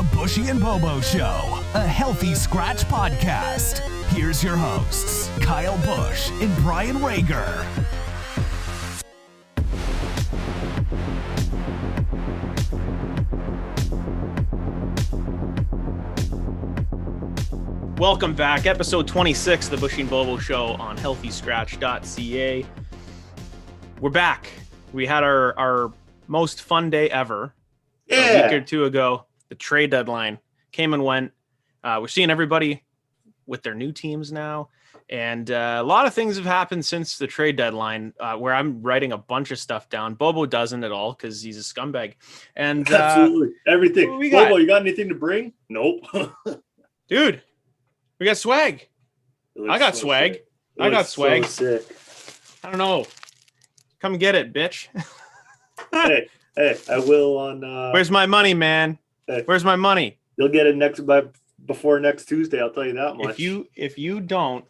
The Buschy and Bobo Show, a healthy scratch podcast. Here's your hosts, Kyle Busch and Brian Rager. Welcome back, episode 26 of the Buschy and Bobo Show on healthyscratch.ca. We're back. We had our most fun day ever a week or two ago. The trade deadline came and went. We're seeing everybody with their new teams now. And a lot of things have happened since the trade deadline where I'm writing a bunch of stuff down. Bobo doesn't at all because he's a scumbag. And absolutely everything. Bobo, you got anything to bring? Nope. Dude, we got swag. I got swag. I got swag. So sick. I don't know. Come get it, bitch. hey, I will on. Where's my money, man? Hey, where's my money? You'll get it before next Tuesday. I'll tell you that much. If you don't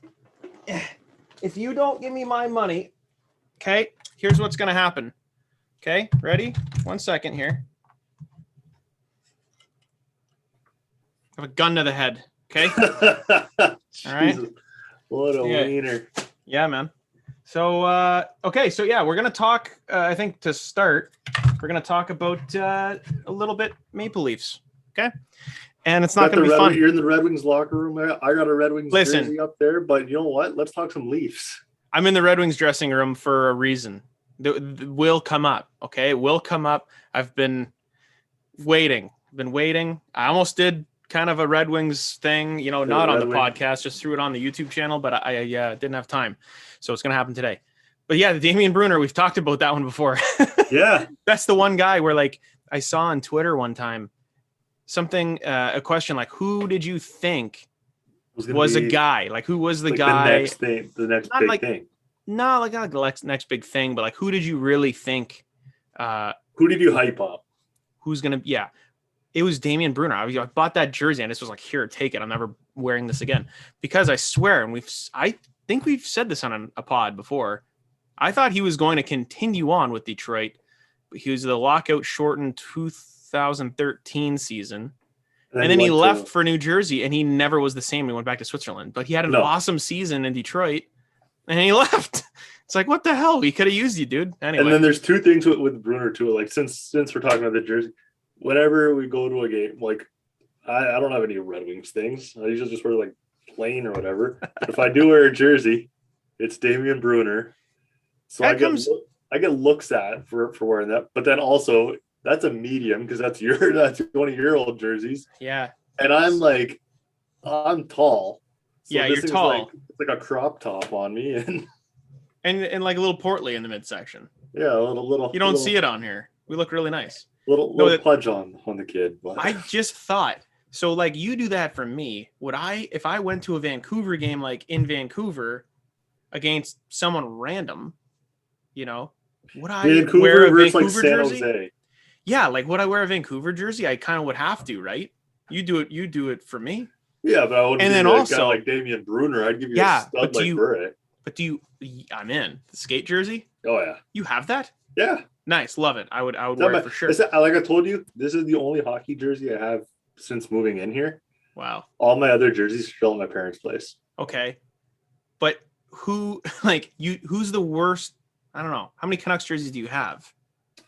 give me my money, okay? Here's what's gonna happen. Okay, ready? 1 second here. I have a gun to the head. Okay. All right. What a wiener. Yeah, man. So, okay. So yeah, we're going to talk, I think to start, we're going to talk about a little bit Maple Leafs. Okay. And it's not going to be fun. You're in the Red Wings locker room. I got a Red Wings jersey up there, but you know what? Let's talk some Leafs. I'm in the Red Wings dressing room for a reason. Will come up. Okay. It will come up. I've been waiting. I almost did kind of a Red Wings thing, not on the podcast, just threw it on the YouTube channel, but I didn't have time. So it's going to happen today. But yeah, the Damian Brunner, we've talked about that one before. Yeah. That's the one guy where I saw on Twitter one time, something, a question like, who did you think was a guy? Like, who was the guy? The next big thing. No, not the next big thing, but who did you really think? Who did you hype up? Who's going to, it was Damian Brunner. I bought that jersey and this was here, take it. I'm never wearing this again because I swear, and I think we've said this on a pod before. I thought he was going to continue on with Detroit. He was the lockout shortened 2013 season. And then he left for New Jersey and he never was the same. He went back to Switzerland, but he had an awesome season in Detroit and he left. It's what the hell? We could have used you, dude. Anyway. And then there's two things with Brunner too. Since we're talking about the jersey, whenever we go to a game, I don't have any Red Wings things. I usually just wear plain or whatever. But if I do wear a jersey, it's Damian Brunner. So I get looks at for wearing that. But then also that's a medium because that's one of your old jerseys. Yeah. And I'm tall. So yeah, you're tall. It's like a crop top on me and a little portly in the midsection. Yeah, a little. You don't see it on here. We look really nice. Little pudge on the kid. But. I just thought, so you do that for me. If I went to a Vancouver game, in Vancouver against someone random, would I wear a Vancouver jersey? San Jose. Yeah. would I wear a Vancouver jersey? I kind of would have to, right? You do it for me. Yeah, but I wouldn't. And then also, guy like Damian Brunner, I'd give you a stud Burritt. But I'm in the skate jersey. Oh yeah. You have that? Yeah. Nice, love it. I would wear it for sure. Like I told you, this is the only hockey jersey I have since moving in here. Wow. All my other jerseys are still at my parents' place. Okay. But who's the worst? I don't know. How many Canucks jerseys do you have?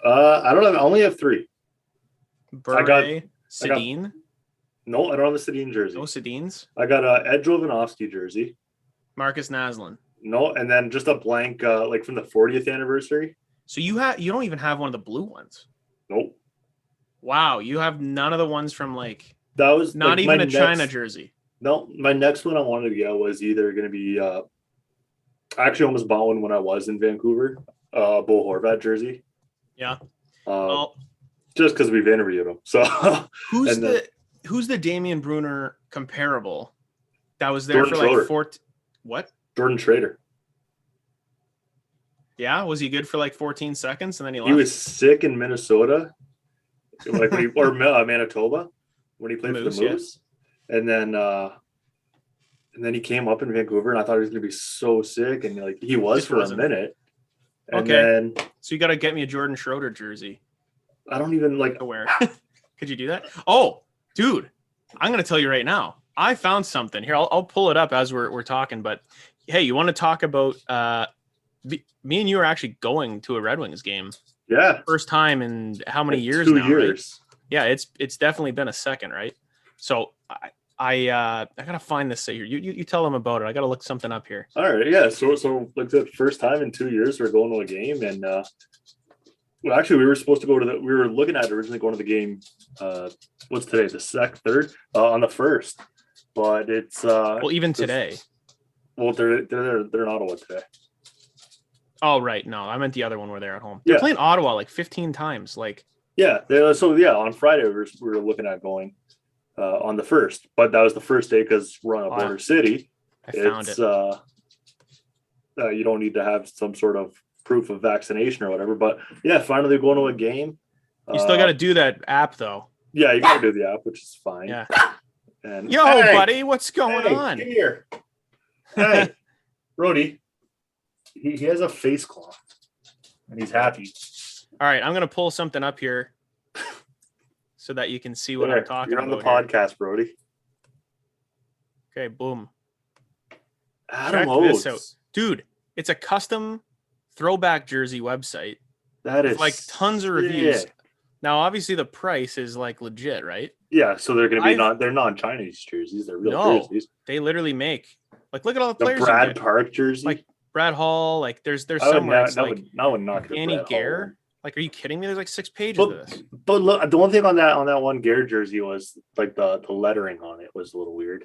I don't have. I only have 3. Bure, Sedin? No, I don't have a Sedin jersey. No Sedins? I got a Ed Jovanovski jersey. Marcus Naslin. No, and then just a blank from the 40th anniversary. So you don't even have one of the blue ones. Nope. Wow, you have none of the ones from that was not even a China jersey. No, my next one I wanted to get was either going to be I actually almost bought one when I was in Vancouver, Bo Horvat jersey. Yeah. Just because we've interviewed him. So who's the Damian Brunner comparable that was there Jordan for what? Jordan Schrader. Yeah, was he good for 14 seconds and then he left? He was sick in Minnesota, or Manitoba when he played for the Moose, yeah. And then he came up in Vancouver, and I thought he was going to be so sick, and he was for a minute. And then, so you got to get me a Jordan Schroeder jersey. I don't even to wear. Could you do that? Oh, Dude, I'm going to tell you right now. I found something here. I'll pull it up as we're talking. But hey, you want to talk about me and you are actually going to a Red Wings game. Yeah. First time in how many years 2 now? years. Right? Yeah, it's definitely been a second, right? So I gotta find this here. You tell them about it. I gotta look something up here. All right. Yeah. So like the first time in 2 years we're going to a game, and well, actually we were supposed to go to we were looking at originally going to the game. What's today? The third on the first, but it's well, even today. Well, they're in Ottawa today. Oh right, no, I meant the other one where they're at home. They're playing Ottawa like 15 times. Like on Friday we were looking at going on the first, but that was the first day because we're on a border city. I found it. You don't need to have some sort of proof of vaccination or whatever. But yeah, finally going to a game. You still got to do that app though. Yeah, you got to do the app, which is fine. Yeah. And yo, buddy, what's going on? Come here. Hey, Brody. He has a face cloth, and he's happy. All right, I'm gonna pull something up here so that you can see what I'm talking about. You're on the podcast, Brody. Okay, boom. Adam Check this out. Dude, it's a custom throwback jersey website. That is like tons of reviews. Now, obviously, the price is like legit, right? Yeah, so they're going to be they're non-Chinese jerseys. They're real jerseys. They literally make look at all the players. The Brad Park jersey, like Brad Hall. Like there's some where it's like would not Danny Gare. Like, are you kidding me? There's like 6 pages of this. But look, the one thing on that one Gare jersey was like the lettering on it was a little weird.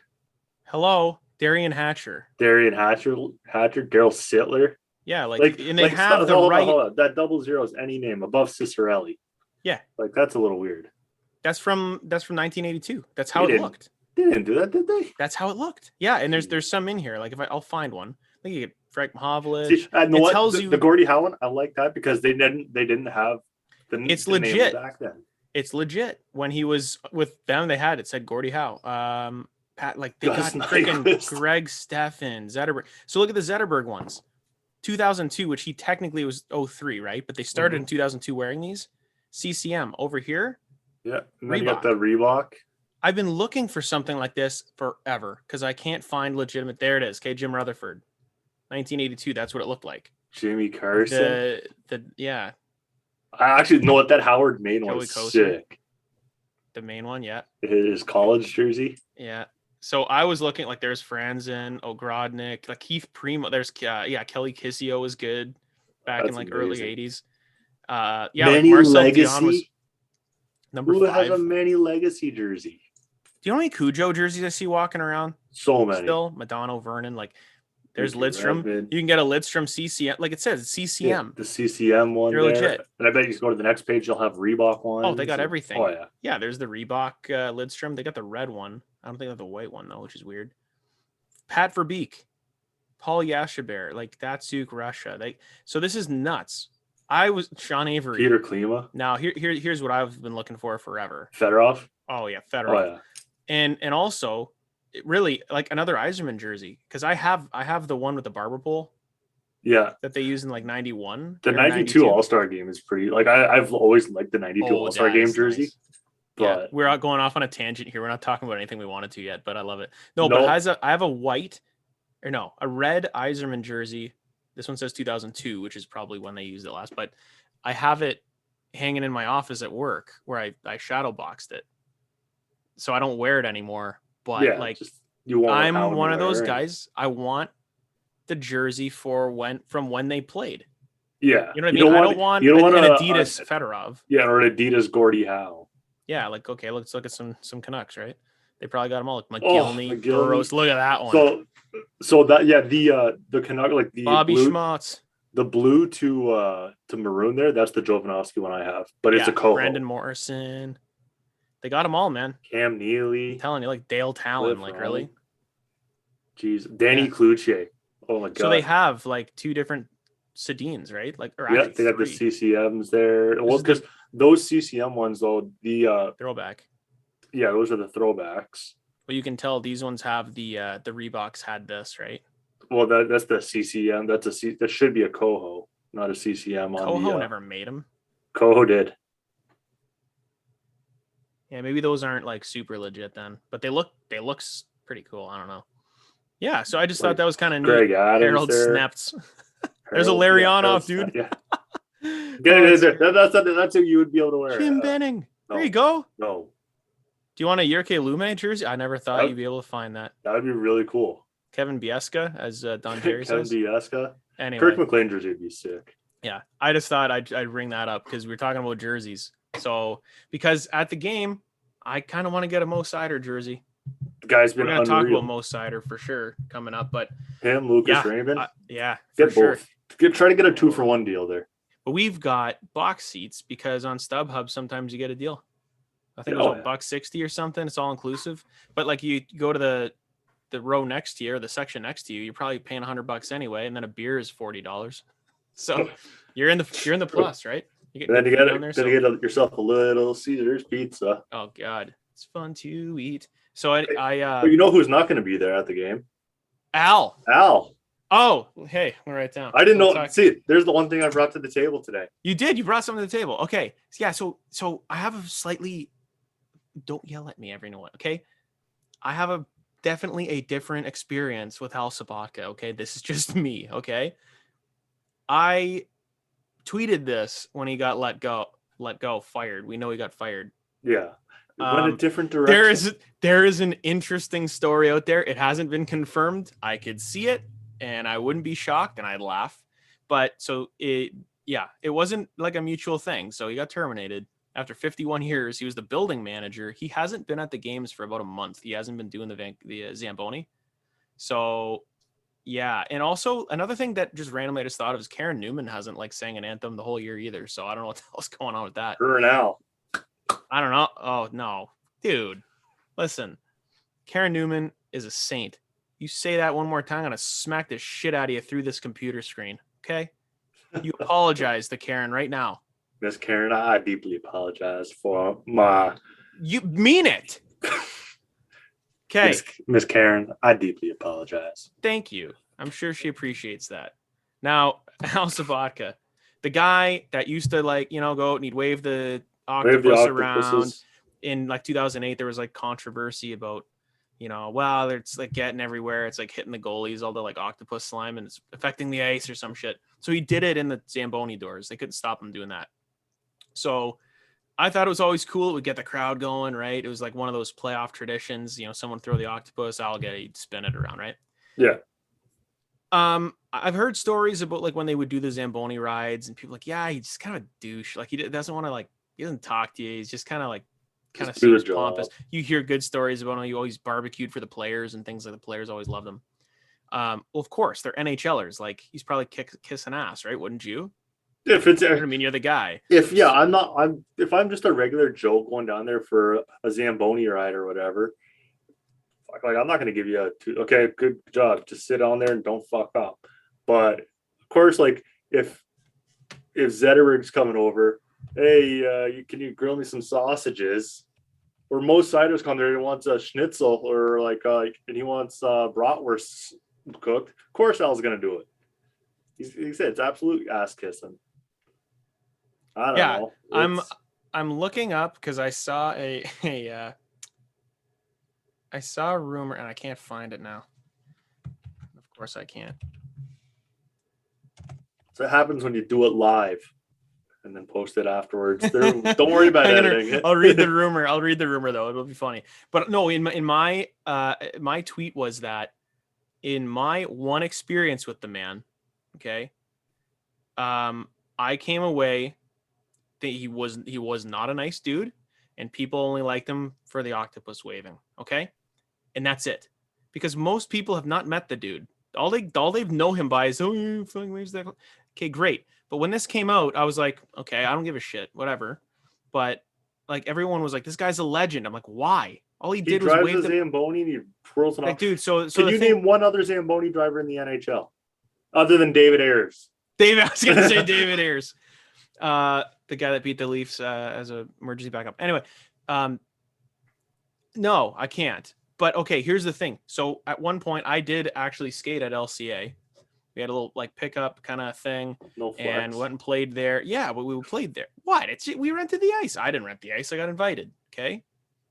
Hello, Darian Hatcher, Daryl Sittler. Yeah, and they have the right. Hold on. That 00 is any name above Cicerelli. Yeah, like that's a little weird. That's from 1982. That's how it looked. They didn't do that, did they? That's how it looked. Yeah, and there's some in here. Like I'll find one. I think you get Frank Mahovlich. It tells you the Gordie Howe one. I like that because they didn't have the. It's the legit name back then. It's legit. When he was with them, they had it said Gordie Howe. Pat, like they got freaking Greg Steffen, Zetterberg. So look at the Zetterberg ones. 2002, which he technically was 03, right? But they started in 2002 wearing these. CCM over here. Yeah, and then you got the Reebok. I've been looking for something like this forever because I can't find legitimate. There it is. Okay, Jim Rutherford, 1982. That's what it looked like. Jimmy Carson. Yeah. I actually know what that Howard main one was sick. The main one, yeah. His college jersey. Yeah. So I was looking like there's Franzen, Ogrodnik, like Keith Primo. There's Kelly Kissio was good back in like early 80s. Manny like Legacy was number 5. Who has a Manny Legacy jersey? Do you know how many Cujo jerseys I see walking around? So many. Still, Madonna, Vernon, like there's Lidstrom. Redmond. You can get a Lidstrom CCM, like it says, CCM. Yeah, the CCM one. They're legit. And I bet you go to the next page, you'll have Reebok one. Oh, they got everything. Oh yeah. Yeah, there's the Reebok Lidstrom. They got the red one. I don't think they have the white one though, which is weird. Pat Verbeek, Paul Yashabert, like Datsuk, Russia. So this is nuts. I was Sean Avery. Peter Klima. Now here's what I've been looking for forever. Fedorov. Oh yeah, Fedorov. Oh, yeah. And also, really like another Yzerman jersey because I have the one with the barber pole. Yeah. That they used in like 91. The 92 All-Star game is pretty. Like I've always liked the 92 All-Star game jersey. Nice. But yeah, we're out going off on a tangent here. We're not talking about anything we wanted to yet, but I love it. No, but I have a red Yzerman jersey. This one says 2002, which is probably when they used it last, but I have it hanging in my office at work where I shadow boxed it. So I don't wear it anymore, but I'm one of those guys. I want the jersey from when they played. Yeah. You know what I mean? I don't want an Adidas Fedorov. Yeah, or an Adidas Gordie Howe. Yeah, like, okay, let's look at some Canucks, right? They probably got them all. Like McGillney, Burroughs. Look at that one. So that the Canuck, like the Bobby Schmaltz. The blue to maroon there, that's the Jovanovski one I have. But it's a Coho. Brandon Morrison. They got them all, man. Cam Neely. I'm telling you, like Dale Talon, like really. Jeez. Danny Cloutier. Oh my god. So they have like 2 different Sedins, right? Like they got the CCMs there. Well, because those CCM ones though, the throwback. Yeah, those are the throwbacks. Well, you can tell these ones have the Reeboks had this, right? Well, that's the CCM. That should be a Coho, not a CCM. Coho never made them. Coho did. Yeah, maybe those aren't like super legit then, but they look pretty cool. I don't know. Yeah, so I just thought Like that was kind of neat. Greg Adams Harold there. Snaps. There's a Harold, Larionov, dude. Yeah. Oh, Get it it's in there. That's who you would be able to wear. Jim Benning. There no. you go. No. Do you want a Yerke Lume jersey? I never thought That- you'd be able to find that. That would be really cool. Kevin Biesca, as Don Jerry Kevin says. Biesca. Anyway, Kirk McLean jersey would be sick. yeah, I just thought I'd bring that up because we were talking about jerseys. So because at the game, I kind of want to get a Mo Sider jersey. The guy's We're been going to talk unreal. about Mo Sider for sure coming up, but Him, Lucas yeah, Raymond. yeah, for Get sure. both. Try to get a 2-for-1 deal there. But we've got box seats because on StubHub sometimes you get a deal. I think it was $1.60 or something. It's all inclusive. But like you go to the row next to you or the section next to you, you're probably paying $100 anyway, and then a beer is $40. So you're in the plus, right? You get yourself a little Caesar's pizza. Oh God, it's fun to eat. So I but you know who's not going to be there at the game? Al. Oh, hey, we'll write down. I didn't know. See, there's the one thing I brought to the table today. You did. You brought something to the table. Okay. Yeah. So I have a slightly. Don't yell at me, everyone. Okay. I have definitely a different experience with Hal Sobotka. Okay. This is just me. Okay. I tweeted this when he got let go, fired. We know he got fired. Yeah. It went a different direction. There is an interesting story out there. It hasn't been confirmed. I could see it and I wouldn't be shocked and I'd laugh. But so it wasn't like a mutual thing. So he got terminated after 51 years. He was the building manager. He hasn't been at the games for about a month. He hasn't been doing the Zamboni. So yeah. And also another thing that just randomly I just thought of is Karen Newman hasn't like sang an anthem the whole year either. So I don't know what the hell's going on with that. Her and Al. I don't know. Oh no, dude, listen, Karen Newman is a saint. You say that one more time, I'm going to smack the shit out of you through this computer screen. Okay. You apologize to Karen right now. Miss Karen, I deeply apologize for my. You mean it. Okay. Miss Karen, I deeply apologize. Thank you. I'm sure she appreciates that. Now, Al Sobotka, the guy that used to go out and he'd wave the octopus around in like 2008, there was like controversy about, it's like getting everywhere. It's like hitting the goalies, all the like octopus slime, and it's affecting the ice or some shit. So he did it in the Zamboni doors. They couldn't stop him doing that. So I thought it was always cool. It would get the crowd going, right? It was like one of those playoff traditions. Someone throw the octopus, I'll get it, you'd spin it around, right? Yeah. I've heard stories about like when they would do the Zamboni rides and people like, yeah, he's just kind of a douche. Like he doesn't want to he doesn't talk to you. He's just kind of seems pompous. You hear good stories about how he always barbecued for the players and things like the players always loved him. Well, of course, they're NHLers. Like he's probably kissing ass, right? Wouldn't you? If it's, I mean, you're the guy. If I'm just a regular Joe going down there for a Zamboni ride or whatever, like I'm not going to give you okay, good job. Just sit on there and don't fuck up. But of course, like if Zetterberg's coming over, hey, can you grill me some sausages? Or most ciders come there and he wants a schnitzel or and he wants bratwurst cooked. Of course, Al's going to do it. He said it's absolute ass kissing. I don't know. I'm looking up because I saw I saw a rumor and I can't find it now. Of course I can't. So it happens when you do it live and then post it afterwards. Don't worry about editing it. I'll read the rumor. I'll read the rumor though. It'll be funny. But no, in my my tweet was that in my one experience with the man, okay, I came away that he was not a nice dude, and people only liked him for the octopus waving. Okay, and that's it, because most people have not met the dude. All they know him by is fucking waves that. Okay, great. But when this came out, I was like, okay, I don't give a shit, whatever. But like everyone was like, this guy's a legend. I'm like, why? All he did was wave the Zamboni and he twirls it off. Dude, so can you name one other Zamboni driver in the NHL other than David Ayers? I was gonna say David Ayers, the guy that beat the Leafs as an emergency backup. Anyway, no, I can't. But okay, here's the thing. So at one point, I did actually skate at LCA. We had a little like pickup kind of thing, and went and played there. Yeah, but we played there. What? We rented the ice. I didn't rent the ice. I got invited. Okay,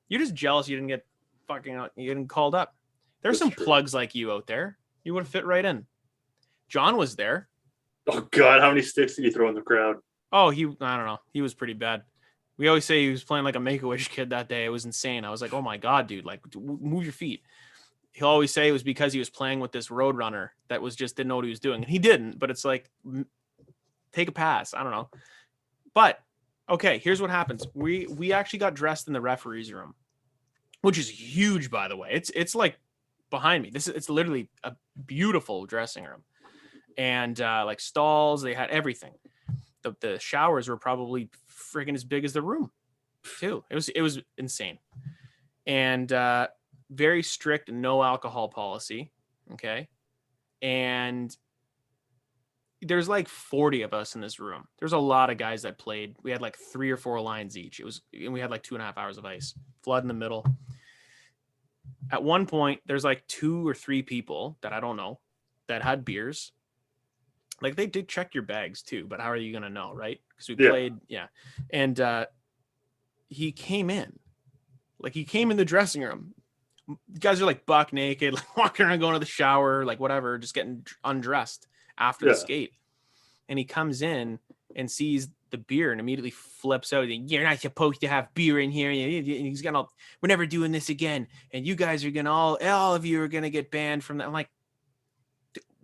You're just jealous you didn't get you didn't called up. There's some plugs like you out there. You would have fit right in. John was there. Oh God, how many sticks did he throw in the crowd? Oh, I don't know. He was pretty bad. We always say he was playing like a Make-A-Wish kid that day. It was insane. I was like, oh my God, dude, like move your feet. He'll always say it was because he was playing with this road runner that was just didn't know what he was doing. And he didn't, but it's like, take a pass. I don't know. But okay, here's what happens. We actually got dressed in the referee's room, which is huge, by the way. It's like behind me. It's literally a beautiful dressing room. And like stalls, they had everything. The showers were probably friggin' as big as the room too. It was insane. And very strict no alcohol policy. Okay. And there's like 40 of us in this room. There's a lot of guys that played. We had like 3 or 4 lines each. And we had like 2.5 hours of ice, flood in the middle. At one point, there's like 2 or 3 people that I don't know that had beers. Like they did check your bags too, but how are you going to know? Right. Cause we played. Yeah. And he came in the dressing room. You guys are like buck naked, like walking around, going to the shower, like whatever, just getting undressed after the skate. And he comes in and sees the beer and immediately flips out. You're not supposed to have beer in here. And he's going to, we're never doing this again. And you guys are going to all of you are going to get banned from that. I'm like,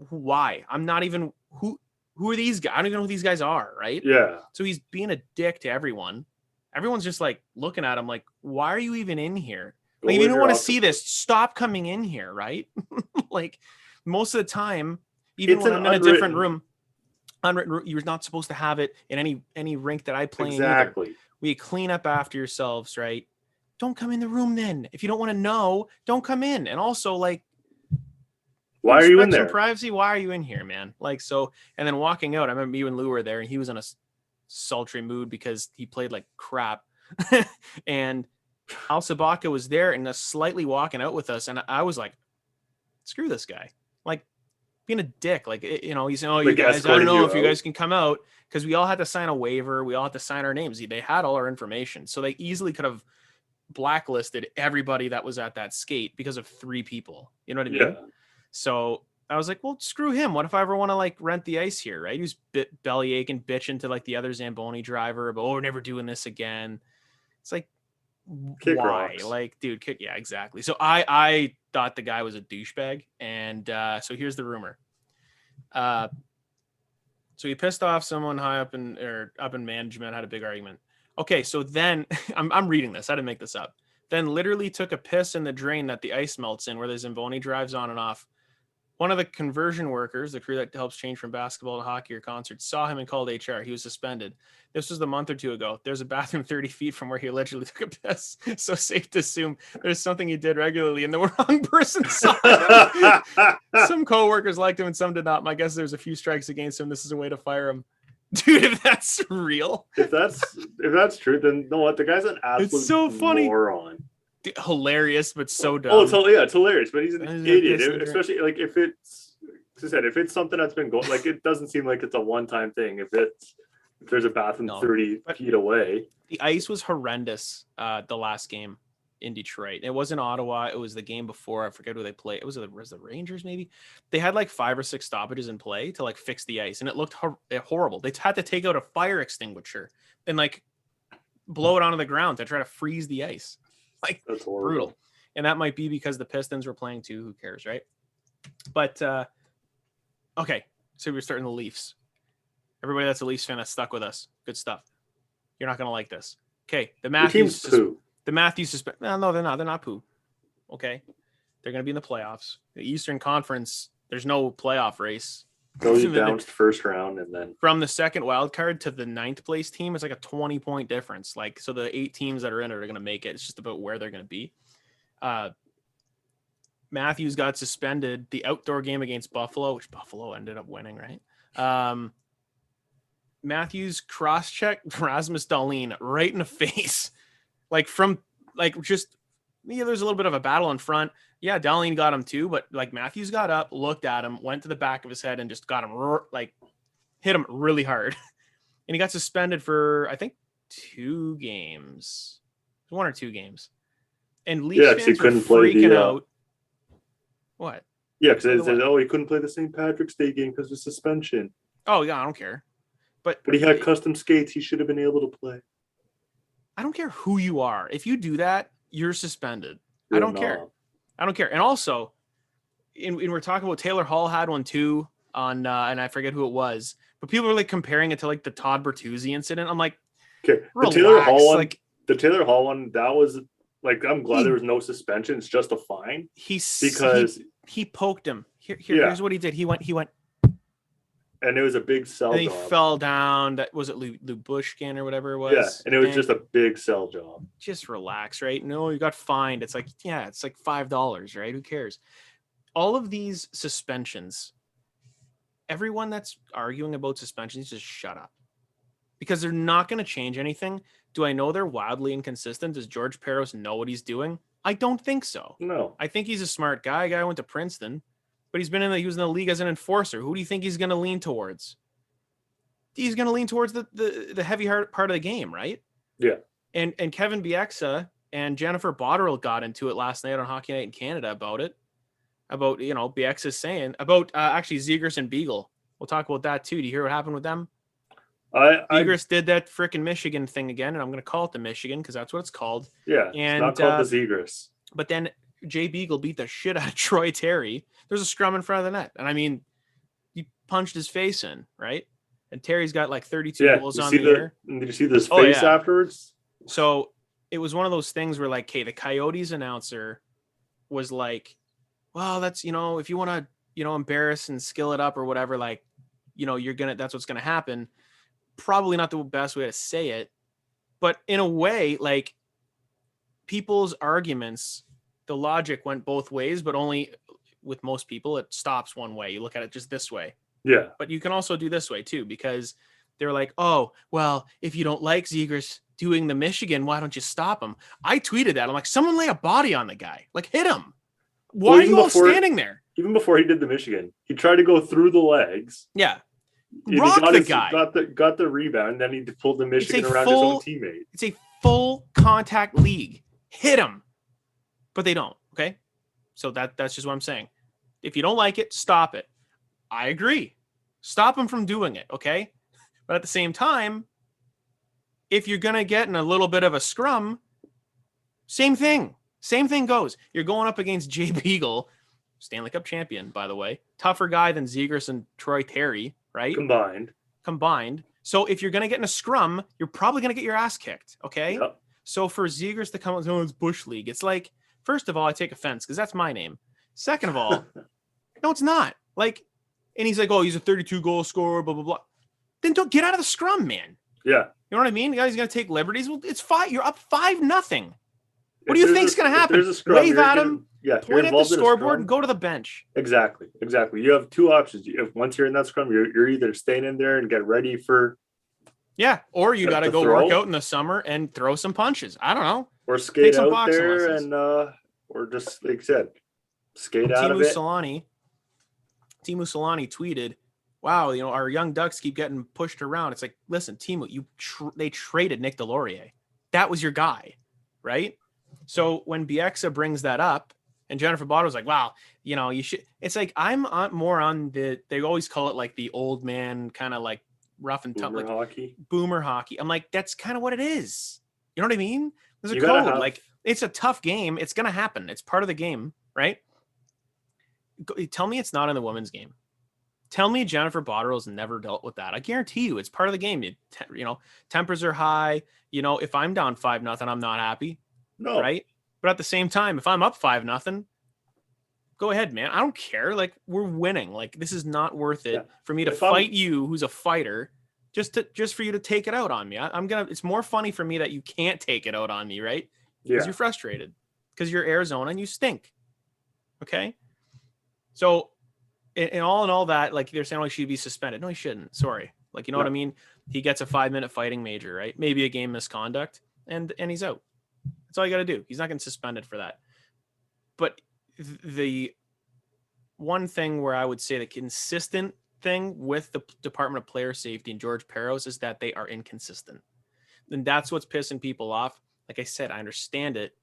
why? I'm not even, who are these guys? I don't even know who these guys are. Right. Yeah. So he's being a dick to everyone. Everyone's just like looking at him like, why are you even in here? Like, if you don't want to see this, stop coming in here, right? Like, most of the time, even when I'm in a different room, unwritten, you're not supposed to have it in any rink that I play in. Exactly. We clean up after yourselves, right? Don't come in the room then. If you don't want to know, don't come in. And also, like, why are you in there? Privacy. Why are you in here, man? Like, so, and then walking out, I remember you and Lou were there, and he was in a sultry mood because he played like crap, and Sobotka was there and slightly walking out with us. And I was like, screw this guy. Like being a dick. Like, he's saying, oh, you guys, I don't know if you guys can come out, because we all had to sign a waiver. We all had to sign our names. They had all our information. So they easily could have blacklisted everybody that was at that skate because of 3 people. You know what I mean? Yeah. So I was like, well, screw him. What if I ever want to like rent the ice here? Right. He was belly aching, bitching to like the other Zamboni driver, but we're never doing this again. It's like, kick why rocks. Like, dude, yeah, exactly. So I thought the guy was a douchebag, and so here's the rumor. So he pissed off someone high up in management, had a big argument. Okay, so then I'm reading this, I didn't make this up. Then literally took a piss in the drain that the ice melts in, where the Zamboni drives on and off. One of the conversion workers, the crew that helps change from basketball to hockey or concerts, saw him and called HR. He was suspended. This was a month or 2 ago. There's a bathroom 30 feet from where he allegedly took a piss. So safe to assume there's something he did regularly and the wrong person saw him. Some coworkers liked him and some did not. My guess is there's a few strikes against him. This is a way to fire him. Dude, if that's real. If that's true, then no, what? The guy's an absolute it's so funny. Moron. Hilarious, but so dumb. Oh, it's hilarious, but he's an idiot. Especially like if it's something that's been going, like, it doesn't seem like it's a one-time thing. If there's a bathroom 30 feet away. The ice was horrendous the last game in Detroit. It wasn't Ottawa. It was the game before. I forget who they played. It was the Rangers, maybe. They had like 5 or 6 stoppages in play to like fix the ice, and it looked horrible. They had to take out a fire extinguisher and like blow it onto the ground to try to freeze the ice. Like, that's brutal. And that might be because the Pistons were playing too. Who cares, right? But okay, so we're starting the Leafs. Everybody that's a Leafs fan that's stuck with us. Good stuff. You're not gonna like this. Okay, the Matthews. The Matthews no, they're not. They're not poo. Okay, they're gonna be in the playoffs. The Eastern Conference. There's no playoff race. Goes down to the first round, and then from the second wild card to the 9th place team, it's like a 20-point difference. Like, so the 8 teams that are in it are going to make it. It's just about where they're going to be. Matthews got suspended the outdoor game against Buffalo, which Buffalo ended up winning, right? Matthews cross-checked Rasmus Dahlin right in the face. Like, there's a little bit of a battle in front. Yeah, Dahlin got him too, but like Matthews got up, looked at him, went to the back of his head and just got him, like, hit him really hard. And he got suspended for, I think, 2 games. 1 or 2 games. And Leafs Yeah, 'cause he fans were couldn't play freaking the, out. What? Yeah, because Play they the said, what? oh, he couldn't play the St. Patrick's Day game because of suspension. Oh, yeah, I don't care. But he had custom skates. He should have been able to play. I don't care who you are. If you do that, you're suspended. I You're don't not. care. I don't care. And also, we're talking about Taylor Hall had one too on, and I forget who it was, but people are like comparing it to like the Todd Bertuzzi incident. I'm like, Okay, relax. the Taylor Hall one, Like, the Taylor Hall one, that was like, I'm glad there was no suspension. It's just a fine because he poked him. Here's what he did. He went, and it was a big cell and job. he fell down. That was it, Lou Buschy or whatever it was. Yeah, and it was just a big cell job. Just relax, right? No, you got fined. It's like, yeah, it's like $5, right? Who cares? All of these suspensions, everyone that's arguing about suspensions, just shut up. Because they're not going to change anything. Do I know they're wildly inconsistent? Does George Peros know what he's doing? I don't think so. No. I think he's a smart guy. Guy went to Princeton, but he was in the league as an enforcer. Who do you think he's going to lean towards? He's going to lean towards the heavy part of the game, right? Yeah. And Kevin Bieksa and Jennifer Botterill got into it last night on Hockey Night in Canada about it. About, Bieksa saying about actually Zegras and Beagle. We'll talk about that too. Do you hear what happened with them? Zegras did that frickin' Michigan thing again, and I'm going to call it the Michigan because that's what it's called. Yeah, and it's not called the Zegras. But then Jay Beagle beat the shit out of Troy Terry. There's a scrum in front of the net, and I mean, he punched his face in, right? And Terry's got like 32 goals on the year. Did you see this face afterwards? So it was one of those things where, like, hey, the Coyotes announcer was like, well, that's, if you want to, embarrass and skill it up or whatever, like, that's what's going to happen. Probably not the best way to say it, but in a way, like, people's arguments, the logic went both ways, but only with most people, it stops one way. You look at it just this way. Yeah. But you can also do this way too, because they're like, oh, well, if you don't like Zegras doing the Michigan, why don't you stop him? I tweeted that. I'm like, someone lay a body on the guy. Like, hit him. Why are you all standing there? Even before he did the Michigan, he tried to go through the legs. Yeah. Rock the guy. Got the rebound, then he pulled the Michigan around his own teammate. It's a full contact league. Hit him. But they don't, okay? So that's just what I'm saying. If you don't like it, stop it. I agree. Stop him from doing it, okay? But at the same time, if you're going to get in a little bit of a scrum, same thing. Same thing goes. You're going up against Jay Beagle, Stanley Cup champion, by the way. Tougher guy than Zegras and Troy Terry, right? Combined. So if you're going to get in a scrum, you're probably going to get your ass kicked, okay? Yep. So for Zegras to come out, it's Bush League. It's like, first of all, I take offense because that's my name. Second of all, no, it's not. Like, and he's like, oh, he's a 32-goal scorer, blah, blah, blah. Then don't get out of the scrum, man. Yeah. You know what I mean? The guy's going to take liberties. Well, it's fine. You're up 5-0. What do you think's going to happen? Scrum, wave at him, point at the scoreboard, and go to the bench. Exactly. You have two options. Once you're in that scrum, you're either staying in there and get ready for... Yeah, or you got to go work out in the summer and throw some punches. I don't know. Or skate out there and, or just, like I said, skate out of it. Timu Solani tweeted, wow, our young Ducks keep getting pushed around. It's like, listen, Timu, they traded Nick Delorier. That was your guy, right? So when Bieksa brings that up, and Jennifer Botterill was like, wow, you should. It's like, I'm more on they always call it like the old man kind of like rough and tough, like boomer hockey. I'm like, that's kind of what it is. You know what I mean? There's a code. Like, it's a tough game. It's going to happen. It's part of the game, right? Tell me it's not in the women's game. Tell me Jennifer Botterill's never dealt with that. I guarantee you it's part of the game. Tempers are high. If I'm down 5-0, I'm not happy. No. Right? But at the same time, if I'm up 5-0, go ahead, man. I don't care. Like, we're winning. Like, this is not worth it for me to fight you, who's a fighter, just for you to take it out on me. It's more funny for me that you can't take it out on me, right? Because you're frustrated. Because you're Arizona and you stink. Okay? So, in all that, like, they're saying, oh, he should be suspended. No, he shouldn't. Sorry. Like, you know what I mean? He gets a 5-minute fighting major, right? Maybe a game misconduct, and he's out. That's all you got to do. He's not getting suspended for that. But the one thing where I would say the consistent thing with the Department of Player Safety and George Peros is that they are inconsistent. And that's what's pissing people off. Like I said, I understand it.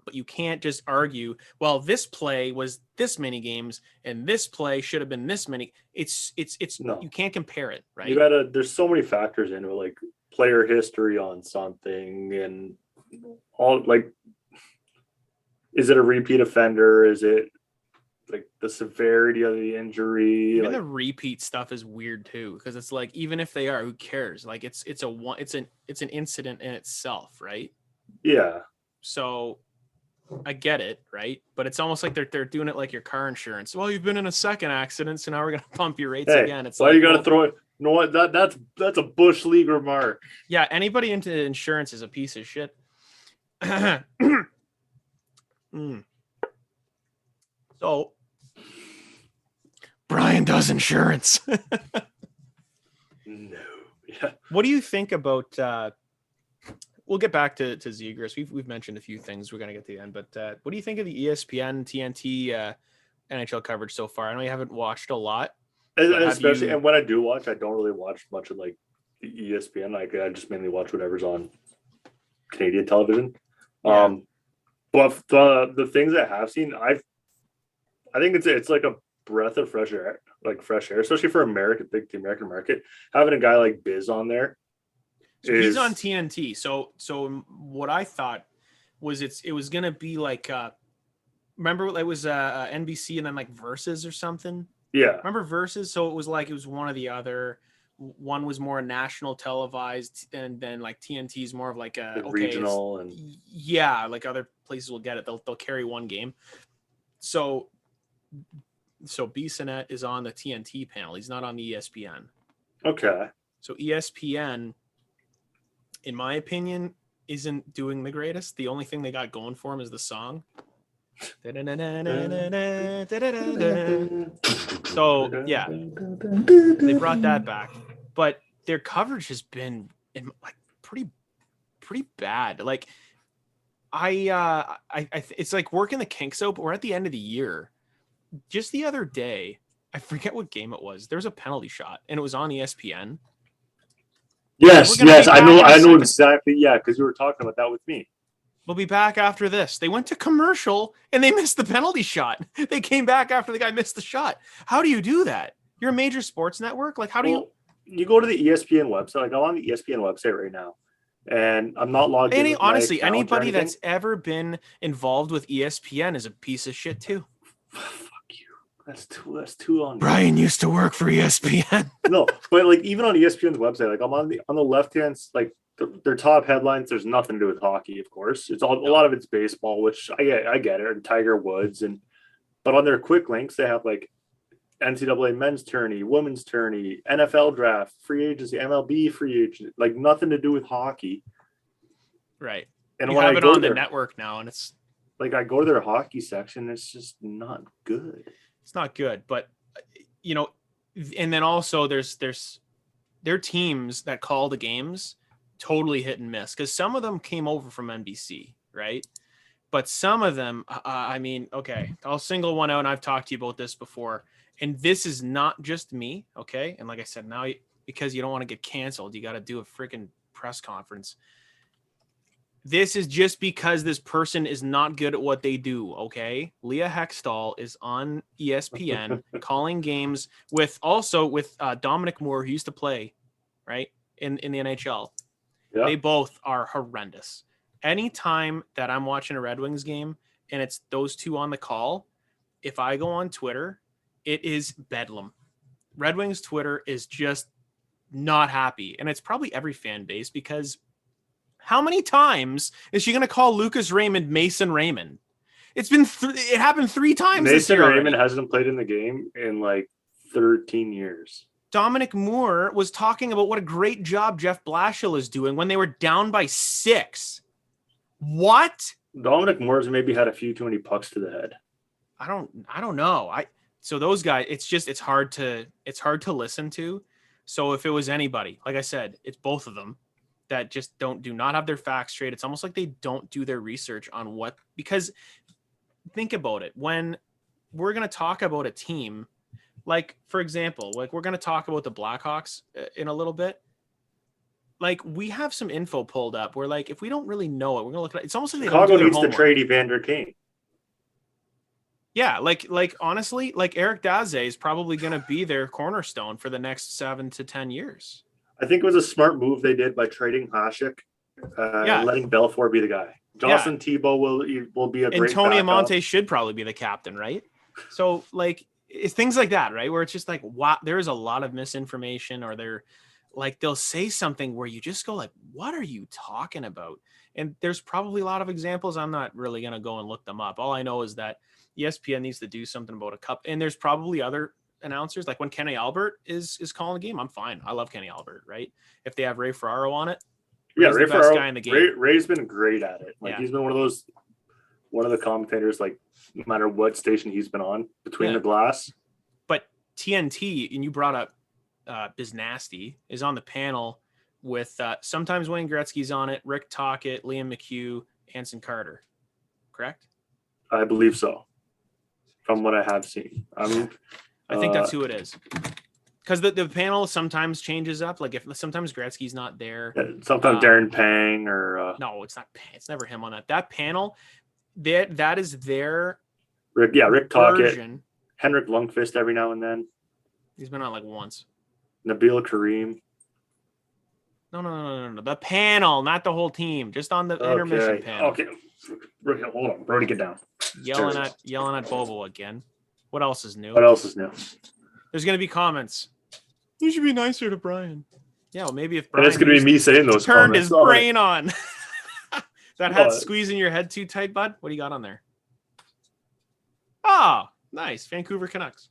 but you can't just argue, well, this play was this many games and this play should have been this many. It's No. you can't compare it, right? There's so many factors into it, like player history on something and all, like, is it a repeat offender? Is it like the severity of the injury? Even like, the repeat stuff is weird too, because it's like, even if they are, who cares? Like it's an incident in itself, right? Yeah. So I get it, right? But it's almost like they're doing it like your car insurance. Well, you've been in a second accident, so now we're gonna pump your rates again. It's why like, you gotta throw it? You know what? That's a Bush League remark. yeah, anybody into insurance is a piece of shit. So Brian does insurance. No. Yeah. What do you think about we'll get back to Zegras. We've mentioned a few things. We're gonna get to the end, but what do you think of the ESPN TNT NHL coverage so far? I know you haven't watched a lot, Especially, and when I do watch, I don't really watch much of like the ESPN. Like, I just mainly watch whatever's on Canadian television. Yeah. But the things I have seen, I think it's like a breath of fresh air, especially for the American market. Having a guy like Biz on there. So he's on TNT. So what I thought was it was gonna be like remember it was NBC and then like Versus or something. Yeah. Remember Versus? So it was one or the other. One was more national televised, and then like TNT is more of like a regional, and yeah, like other places will get it. They'll carry one game. So Bissonnette is on the TNT panel. He's not on the ESPN. Okay. So ESPN, in my opinion, isn't doing the greatest. The only thing they got going for him is the song. So yeah, they brought that back, but their coverage has been like pretty bad. Like I it's like working the kinks out, but we're at the end of the year. Just the other day, I forget what game it was. There was a penalty shot, and it was on ESPN. Yes, I know exactly. Yeah, because you were talking about that with me. We'll be back after this. They went to commercial and they missed the penalty shot. They came back after the guy missed the shot. How do you do that? You're a major sports network. Like, how do you go to the ESPN website? Like, I'm on the ESPN website right now, and I'm not logged in. Honestly, anybody that's ever been involved with ESPN is a piece of shit too. Fuck you. That's too on. Brian used to work for ESPN. No, but like even on ESPN's website, like I'm on the left hand, like their top headlines. There's nothing to do with hockey, of course. It's all a lot of it's baseball, which I get it, and Tiger Woods, but on their quick links they have like NCAA men's tourney, women's tourney, NFL draft, free agency, MLB free agent, like nothing to do with hockey. Right. And you when have I it go on there, the network now, and it's like I go to their hockey section, it's just not good. It's not good, but you know, and then also there's their teams that call the games totally hit and miss, because some of them came over from NBC, right? But some of them, I mean, okay, I'll single one out, and I've talked to you about this before, and this is not just me, okay? And like I said, now because you don't want to get canceled, you got to do a freaking press conference. This is just because this person is not good at what they do, okay? Leah Hextall is on ESPN calling games with Dominic Moore, who used to play, right, in the NHL. Yeah. They both are horrendous. Anytime that I'm watching a Red Wings game and it's those two on the call, if I go on Twitter, it is bedlam. Red Wings Twitter is just not happy. And it's probably every fan base, because how many times is she going to call Lucas Raymond Mason Raymond? It's been it happened 3 times this year. Mason Raymond hasn't played in the game in like 13 years. Dominic Moore was talking about what a great job Jeff Blashill is doing when they were down by 6. What? Dominic Moore's maybe had a few too many pucks to the head. I don't know. So those guys, it's hard to listen to. So if it was anybody, like I said, it's both of them that just do not have their facts straight. It's almost like they don't do their research on because think about it. When we're going to talk about a team, like, for example, like we're going to talk about the Blackhawks in a little bit. like we have some info pulled up. We're like, if we don't really know it, we're gonna look at it. It's almost like they Chicago don't do their needs to homework. trade Evander Kane. Yeah, like honestly, like Eric Daze is probably going to be their cornerstone for the next 7 to 10 years. I think it was a smart move they did by trading Hasek and letting Belfour be the guy. Jocelyn Thibault will be a great and Tony backup. Amonte should probably be the captain, right? So like it's things like that, right? Where it's just like, wow, there is a lot of misinformation, or they'll say something where you just go like, what are you talking about? And there's probably a lot of examples. I'm not really going to go and look them up. All I know is that ESPN needs to do something about a cup. And there's probably other announcers, like when Kenny Albert is calling a game, I'm fine. I love Kenny Albert, right? If they have Ray Ferraro on it, Ray's the best guy in the game. Ray's been great at it. Like he's been one of the commentators, like no matter what station he's been on between the glass. But TNT, and you brought up Biznasty, is on the panel with sometimes Wayne Gretzky's on it, Rick Tocchet, Liam McHugh, Anson Carter. Correct? I believe so. From what I have seen. I think that's who it is. Because the panel sometimes changes up. Like if sometimes Gretzky's not there. Sometimes Darren Pang or no, it's not. It's never him on that. That panel, that is their Rick version. Tocchet, Henrik Lundqvist every now and then. He's been on like once. Nabil Kareem. No. The panel, not the whole team. Just on the intermission panel. Okay. Hold on. Brody, get down. Yelling at Bobo again. What else is new? There's going to be comments. You should be nicer to Brian. Yeah, well, maybe if Brian it's going to be me saying those turned comments. his brain on. That hat squeezing your head too tight, bud? What do you got on there? Oh, nice. Vancouver Canucks.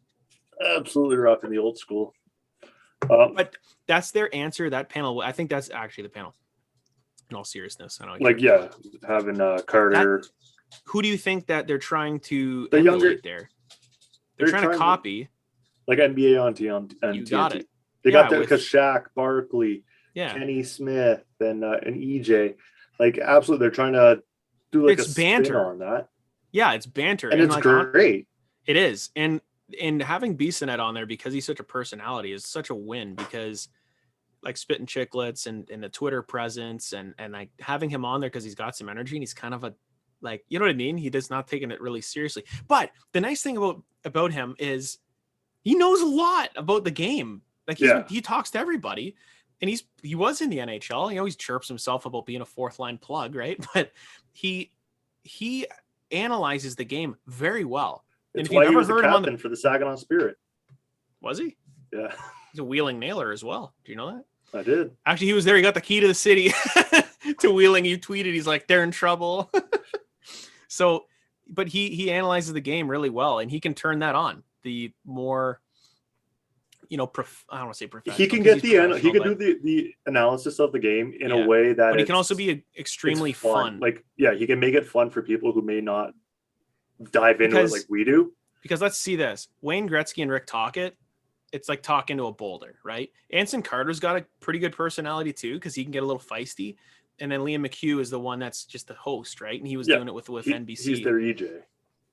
Absolutely rocking the old school. But that's their answer, that panel. I think that's actually the panel. In all seriousness. I know. Having Carter. Who do you think that they're trying to emulate there? They're trying to copy. Like NBA on TNT. You got it. They got that because Shaq, Barkley, Yeah. Kenny Smith, and EJ. Like, absolutely, they're trying to do like it's a banter spin on that. Yeah, it's banter, and it's like, great. It is, and having Bissonnette on there because he's such a personality is such a win, because like Spittin' Chicklets and the Twitter presence and like having him on there because he's got some energy and he's kind of a, like, you know what I mean? He does not taking it really seriously. But the nice thing about him is he knows a lot about the game. Like he talks to everybody, and he was in the NHL. He always chirps himself about being a fourth line plug, right? But he analyzes the game very well. It's and why he was the captain for the Saginaw Spirit. Was he? Yeah. He's a Wheeling nailer as well. Do you know that? I did. Actually, he was there. He got the key to the city to Wheeling. He tweeted, he's like, they're in trouble. So, but he analyzes the game really well, and he can turn that on. The more, I don't want to say professional. He can get he can do the analysis of the game in a way that, but he can also be extremely fun. Like, he can make it fun for people who may not dive into it like we do. Because let's see this. Wayne Gretzky and Rick Tocchet, it's like talking to a boulder, right? Anson Carter's got a pretty good personality too, because he can get a little feisty. And then Liam McHugh is the one that's just the host, right? And he was doing it with NBC. He's their EJ.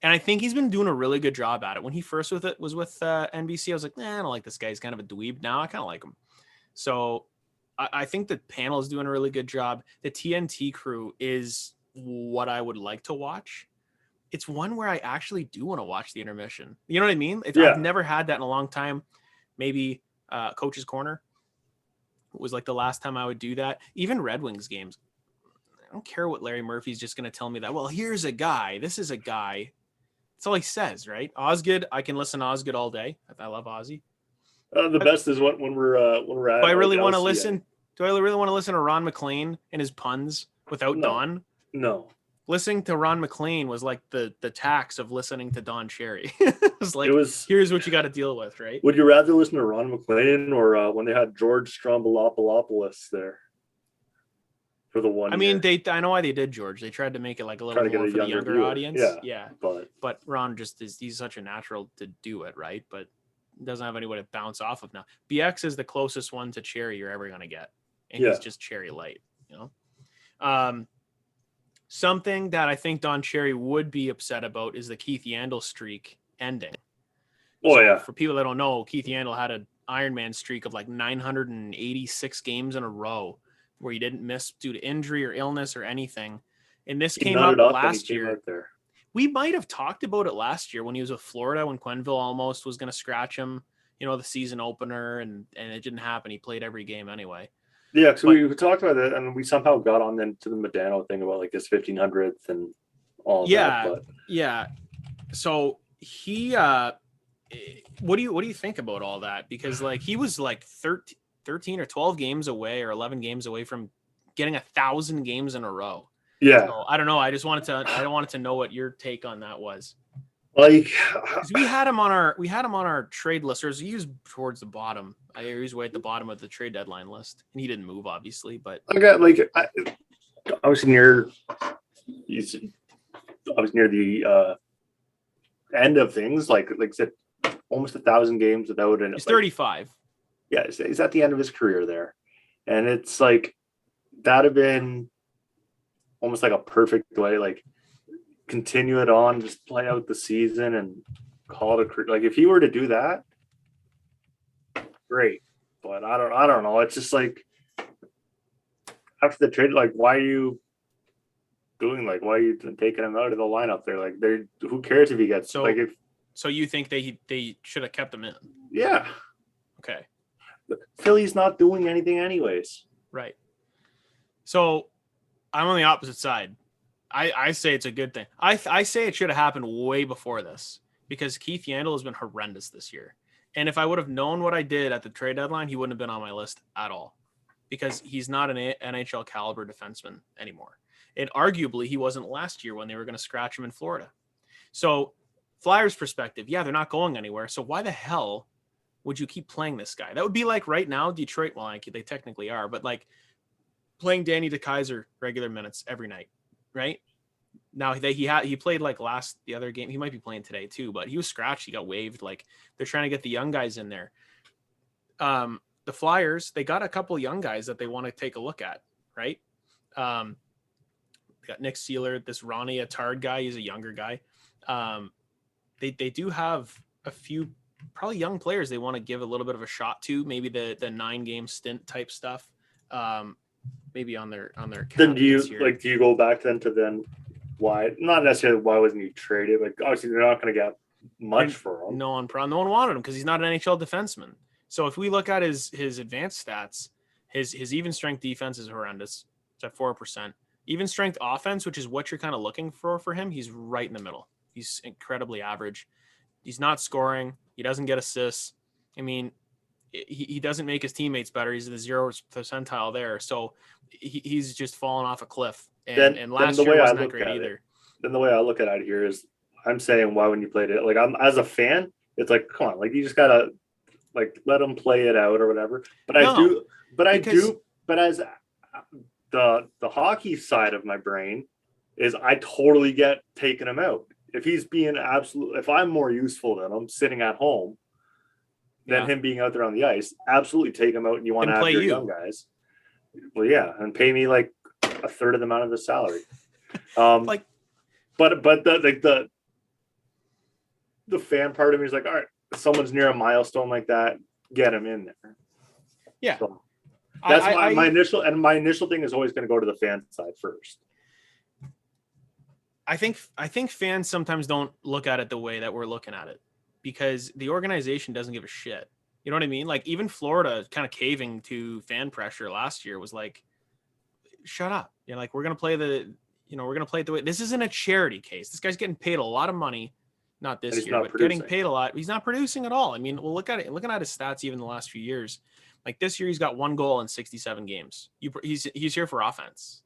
And I think he's been doing a really good job at it. When he first was with NBC, I was like, I don't like this guy. He's kind of a dweeb. Now I kind of like him. So I think the panel is doing a really good job. The TNT crew is what I would like to watch. It's one where I actually do want to watch the intermission. You know what I mean? I've never had that in a long time. Maybe Coach's Corner was like the last time I would do that. Even Red Wings games. I don't care what Larry Murphy's just going to tell me that, well, here's a guy. This is a guy. That's all he says, right? Osgood, I can listen to Osgood all day. I love Ozzy. The best is when we're at. Do I really want to listen? Do I really want to listen to Ron McLean and his puns without Don? No. Listening to Ron McLean was like the tax of listening to Don Cherry. It was here's what you got to deal with, right? Would you rather listen to Ron McLean or when they had George Stroumboulopoulos there for the one? I mean, I know why they did George. They tried to make it like a little more for the younger audience. Yeah. But Ron he's such a natural to do it, right? But doesn't have anyone to bounce off of now. BX is the closest one to Cherry you're ever gonna get, and he's just Cherry light, Something that I think Don Cherry would be upset about is the Keith Yandle streak ending. For people that don't know, Keith Yandle had an Ironman streak of like 986 games in a row where he didn't miss due to injury or illness or anything. And this He came up nutted and last he came year. out there. We might have talked about it last year when he was with Florida, when Quenneville almost was going to scratch him, the season opener, and it didn't happen. He played every game anyway. Yeah, so we talked about that, and we somehow got on then to the Modano thing about like his 1500th and all of that. But yeah. So he, what do you think about all that? Because like he was like 13 or 12 games away or 11 games away from getting 1,000 games in a row. Yeah. So, I don't know. I wanted to know what your take on that was. Like, we had him on our trade list, or he was towards the bottom. He was way at the bottom of the trade deadline list, and he didn't move, obviously. But I got I was near the end of things. Like I said, almost 1,000 games without an. He's 35. Yeah, he's at the end of his career there, and it's like that'd have been almost like a perfect way, like continue it on, just play out the season and call it a career. Like if he were to do that, great. But I don't know. It's just like after the trade, like why are you taking him out of the lineup there? Like who cares if he gets so you think they should have kept him in? Yeah. Okay. Philly's not doing anything anyways. Right. So I'm on the opposite side. I say it's a good thing. I say it should have happened way before this, because Keith Yandle has been horrendous this year. And if I would have known what I did at the trade deadline, he wouldn't have been on my list at all, because he's not an NHL caliber defenseman anymore. And arguably he wasn't last year when they were going to scratch him in Florida. So Flyers perspective, yeah, they're not going anywhere. So why the hell would you keep playing this guy? That would be like right now, Detroit, well, they technically are, but like playing Danny DeKeyser regular minutes every night, right? Now he played like the other game. He might be playing today too, but he was scratched. He got waived. Like they're trying to get the young guys in there. The Flyers, they got a couple of young guys that they want to take a look at, right? They got Nick Seeler, this Ronnie Attard guy. He's a younger guy. They do have a few probably young players they want to give a little bit of a shot to, maybe the 9-game stint type stuff. Maybe on their then do you go back then to why, not necessarily why wasn't he traded, like obviously they're not going to get much for him. No one wanted him because he's not an NHL defenseman. So if we look at his advanced stats, his even strength defense is horrendous. It's at 4%. Even strength offense, which is what you're kind of looking for him, he's right in the middle. He's incredibly average. He's not scoring. He doesn't get assists. I mean, he doesn't make his teammates better. He's in the 0th percentile there. So he's just fallen off a cliff. And last year wasn't that great either. Then the way I look at it here is I'm saying, why wouldn't you play it? Like I'm as a fan, it's like, come on, like you just gotta like let them play it out or whatever. But as the hockey side of my brain is I totally get taking him out. If he's being if I'm more useful than him sitting at home than him being out there on the ice, absolutely take him out, and you want to have your young guys. Well, yeah, and pay me like a third of the amount of the salary. But the fan part of me is like, all right, someone's near a milestone like that, get him in there. Yeah. So that's my initial thing is always going to go to the fan side first. I think fans sometimes don't look at it the way that we're looking at it, because the organization doesn't give a shit. You know what I mean? Like even Florida kind of caving to fan pressure last year was like, shut up. You know, like we're going to play the way. This isn't a charity case. This guy's getting paid a lot of money, not this year, but getting paid a lot. He's not producing at all. I mean, well, looking at his stats, even the last few years, like this year, he's got 1 goal in 67 games. He's here for offense,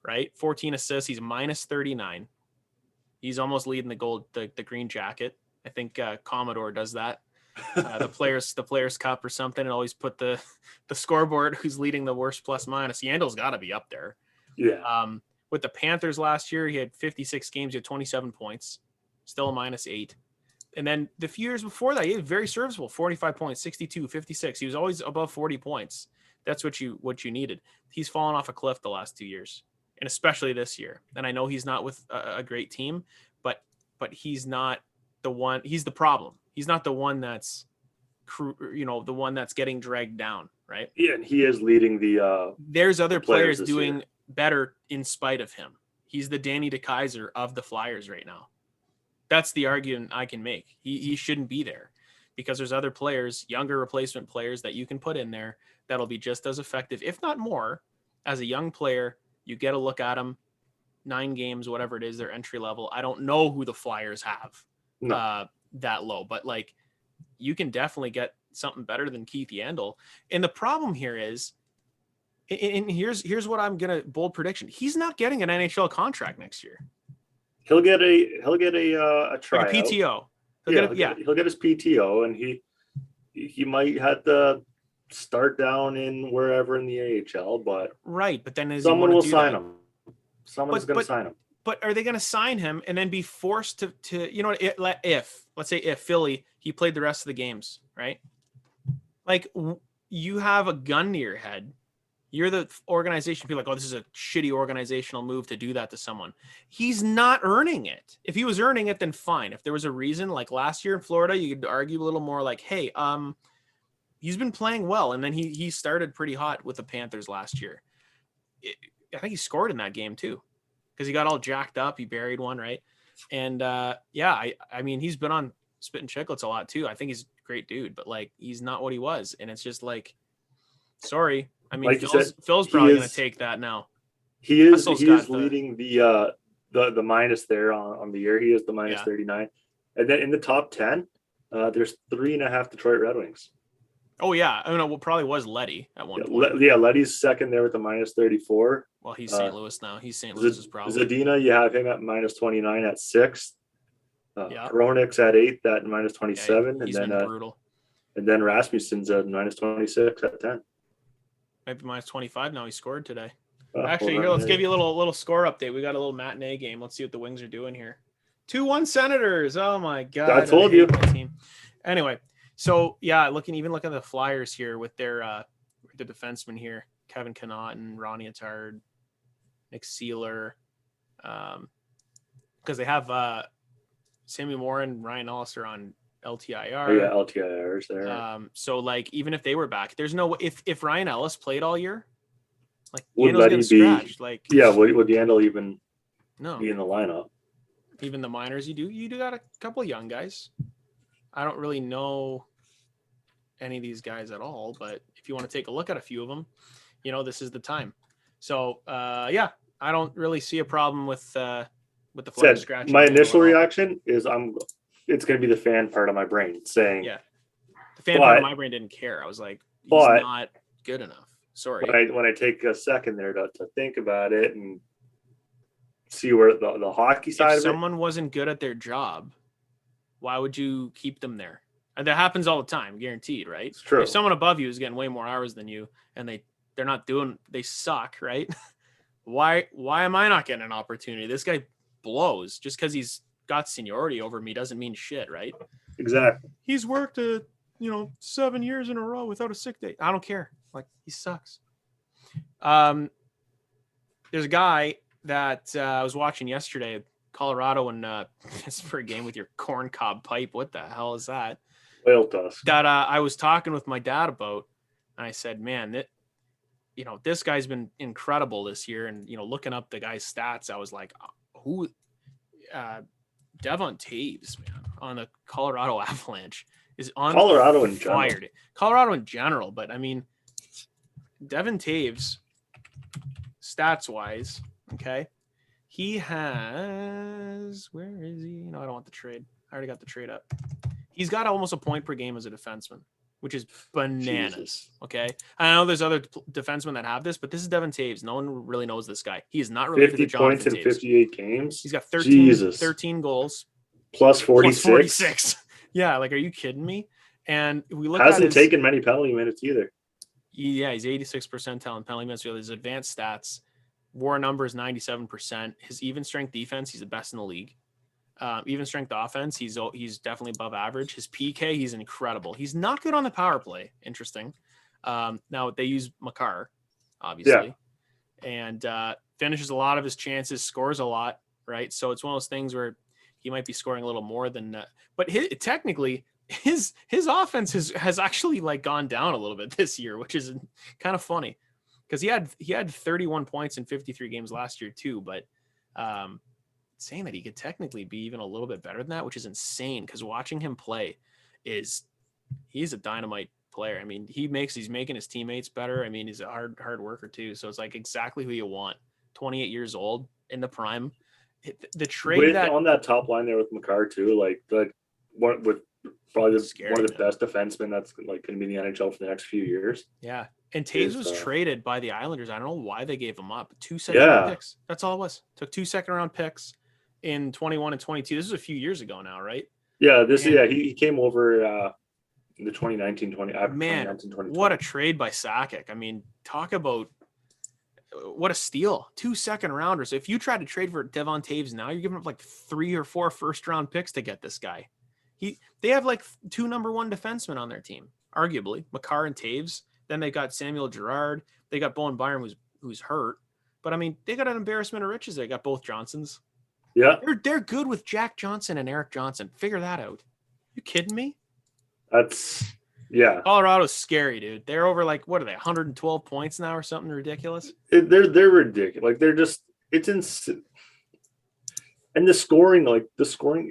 right? 14 assists. He's minus 39. He's almost leading the green jacket. I think Commodore does that. The players cup or something, and always put the scoreboard who's leading the worst plus minus. Yandle's got to be up there. Yeah. With the Panthers last year, he had 56 games. He had 27 points, still a -8. And then the few years before that, he had very serviceable 45 points, 62, 56. He was always above 40 points. That's what you needed. He's fallen off a cliff the last 2 years, and especially this year. And I know he's not with a great team, but he's not the one. He's the problem. He's not the one that's, the one that's getting dragged down, right? Yeah, and he is leading the. There's other players players this doing year. better in spite of him. He's the Danny DeKeyser of the Flyers right now. That's the argument I can make. He shouldn't be there because there's other players, younger replacement players that you can put in there that'll be just as effective, if not more. As a young player, you get a look at them, 9 games, whatever it is, their entry level. I don't know who the Flyers have that low, but like you can definitely get something better than Keith Yandle. And the problem here is, and here's what I'm gonna bold prediction: he's not getting an NHL contract next year. He'll get a tryout. Like a PTO. He'll get his PTO, and he might have to start down in wherever in the AHL, but right. But then someone will sign him. Someone's going to sign him. But are they going to sign him and then be forced to you know, let's say if Philly, he played the rest of the games, right? Like you have a gun to your head. You're the organization. People are like, oh, this is a shitty organizational move to do that to someone. He's not earning it. If he was earning it, then fine. If there was a reason, like last year in Florida, you could argue a little more like, hey, he's been playing well. And then he started pretty hot with the Panthers last year. I think he scored in that game too, because he got all jacked up. He buried one, right? And I mean, he's been on Spit and Chicklets a lot too. I think he's a great dude, but like, he's not what he was. And it's just like, sorry. I mean, like Phil's probably going to take that now. He is leading the minus there on the year. He is the minus 39. And then in the top 10, there's 3.5 Detroit Red Wings. Oh, yeah. I mean, it probably was Letty at one point. Letty's second there with the minus 34. Well, he's St. Louis now. He's St. Louis's problem. Zadina, you have him at minus 29 at 6th. Hronik's at 8th at minus 27. He's been brutal. And then Rasmussen's at minus 26 at 10. Maybe minus 25 now. He scored today. Actually, here, let's give you a little score update. We got a little matinee game. Let's see what the Wings are doing here. 2-1 Senators. Oh, my God. I told you. Team. Anyway, so, yeah, looking at the Flyers here with their the defensemen here, Kevin Connaughton, Ronnie Attard, Nick Seeler, because they have Sammy Moore and Ryan Ellis are on LTIR. Oh, yeah, LTIR is there. So like even if they were back, there's no if Ryan Ellis played all year, like would Yandle's getting scratched. Like would Yandle even be in the lineup? Even the minors, you do got a couple of young guys. I don't really know any of these guys at all, but if you want to take a look at a few of them, you know, this is the time. So I don't really see a problem with the Flyers scratching. My initial reaction is it's going to be the fan part of my brain saying, the fan part of my brain didn't care. I was like, he's not good enough. Sorry. When I take a second there to think about it and see where the hockey side of it. If someone wasn't good at their job, why would you keep them there? And that happens all the time, guaranteed, right? It's true. If someone above you is getting way more hours than you and they're not they suck, right? Why am I not getting an opportunity? This guy blows. Just because he's got seniority over me doesn't mean shit, right? Exactly. He's worked 7 years in a row without a sick day. I don't care. Like, he sucks. There's a guy that I was watching yesterday, Colorado, and it's for a game with your corncob pipe. What the hell is that? Whale tusk. That I was talking with my dad about, and I said, man, this guy's been incredible this year. And, looking up the guy's stats, I was like, who? Devon Taves, man, on the Colorado Avalanche is on Colorado in general. Colorado in general, but I mean, Devon Taves, stats wise, okay, he has, where is he? No, I don't want the trade. I already got the trade up. He's got almost a point per game as a defenseman, which is bananas. Jesus. Okay, I know there's other defensemen that have this, but this is Devon Taves. No one really knows this guy. He is not related to Jonathan points in Taves. 58 games. He's got 13 goals. Plus 46. Plus 46. Yeah, like, are you kidding me? And we look hasn't taken many penalty minutes either. Yeah, he's 86 percentile in penalty minutes. His advanced stats, WAR number is 97%. His even strength defense, he's the best in the league. Even strength offense, he's definitely above average. His PK, he's incredible. He's not good on the power play. Interesting. Now they use Makar, obviously, and finishes a lot of his chances, scores a lot, right? So it's one of those things where he might be scoring a little more than, but technically his offense has actually like gone down a little bit this year, which is kind of funny because he had 31 points in 53 games last year too. But saying that he could technically be even a little bit better than that, which is insane because watching him play he's a dynamite player. I mean, he's making his teammates better. I mean, he's a hard worker too. So it's like exactly who you want. 28 years old in the prime. The trade on that top line there with Makar too, like one with probably one of the best defensemen that's like going to be in the NHL for the next few years. Yeah. And Taves was traded by the Islanders. I don't know why they gave him up. 2 second-round picks. That's all it was. Took 2 second-round picks in 21 and 22. This is a few years ago now, right? Yeah, he came over in the 2019-20. Man, what a trade by Sakic. I mean, talk about what a steal. 2 second-rounders. If you tried to trade for Devon Taves now, you're giving up like 3 or 4 first-round picks to get this guy. They have like 2 number 1 defensemen on their team, arguably, Makar and Taves. Then they got Samuel Girard. They got Bowen Byram, who's hurt. But, I mean, they got an embarrassment of riches. They got both Johnsons. Yeah. They're good with Jack Johnson and Eric Johnson. Figure that out. You kidding me? Yeah. Colorado's scary, dude. They're over like, what are they, 112 points now or something ridiculous? They're ridiculous. Like, they're just – it's insane. And the scoring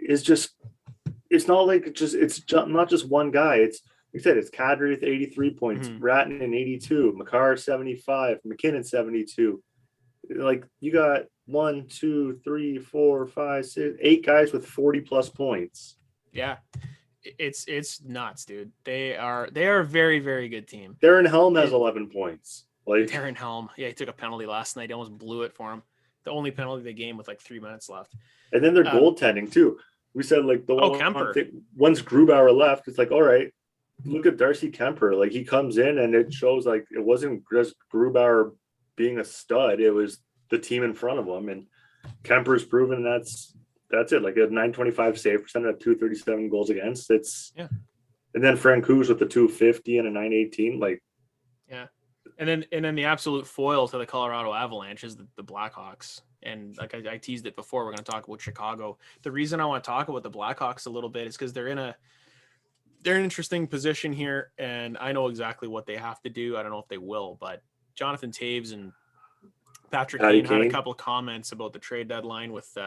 is just – it's not like it's not just one guy. It's – like I said, it's Kadri with 83 points, Ratton in 82, Makar 75, McKinnon 72. Like you got 1, 2, 3, 4, 5, 6, 8 guys with 40 plus points. Yeah, it's nuts, dude. They are a very, very good team. Darren Helm has 11 points. Like Darren Helm, yeah, he took a penalty last night. He almost blew it for him. The only penalty of the game with like 3 minutes left. And then their goaltending too. We said like Kemper. Once Grubauer left, it's like all right. Look at Darcy Kemper. Like he comes in and it shows like it wasn't just Grubauer being a stud. It was the team in front of him. And Kemper's proven that's it. Like a 925 save percentage at 237 goals against. And then Francouz with the 250 and a 918. Like And then the absolute foil to the Colorado Avalanche is the Blackhawks. And like I teased it before, we're going to talk about Chicago. The reason I want to talk about the Blackhawks a little bit is because they're in an interesting position here, and I know exactly what they have to do. I don't know if they will, but Jonathan Taves and Patrick Kane had a couple of comments about the trade deadline with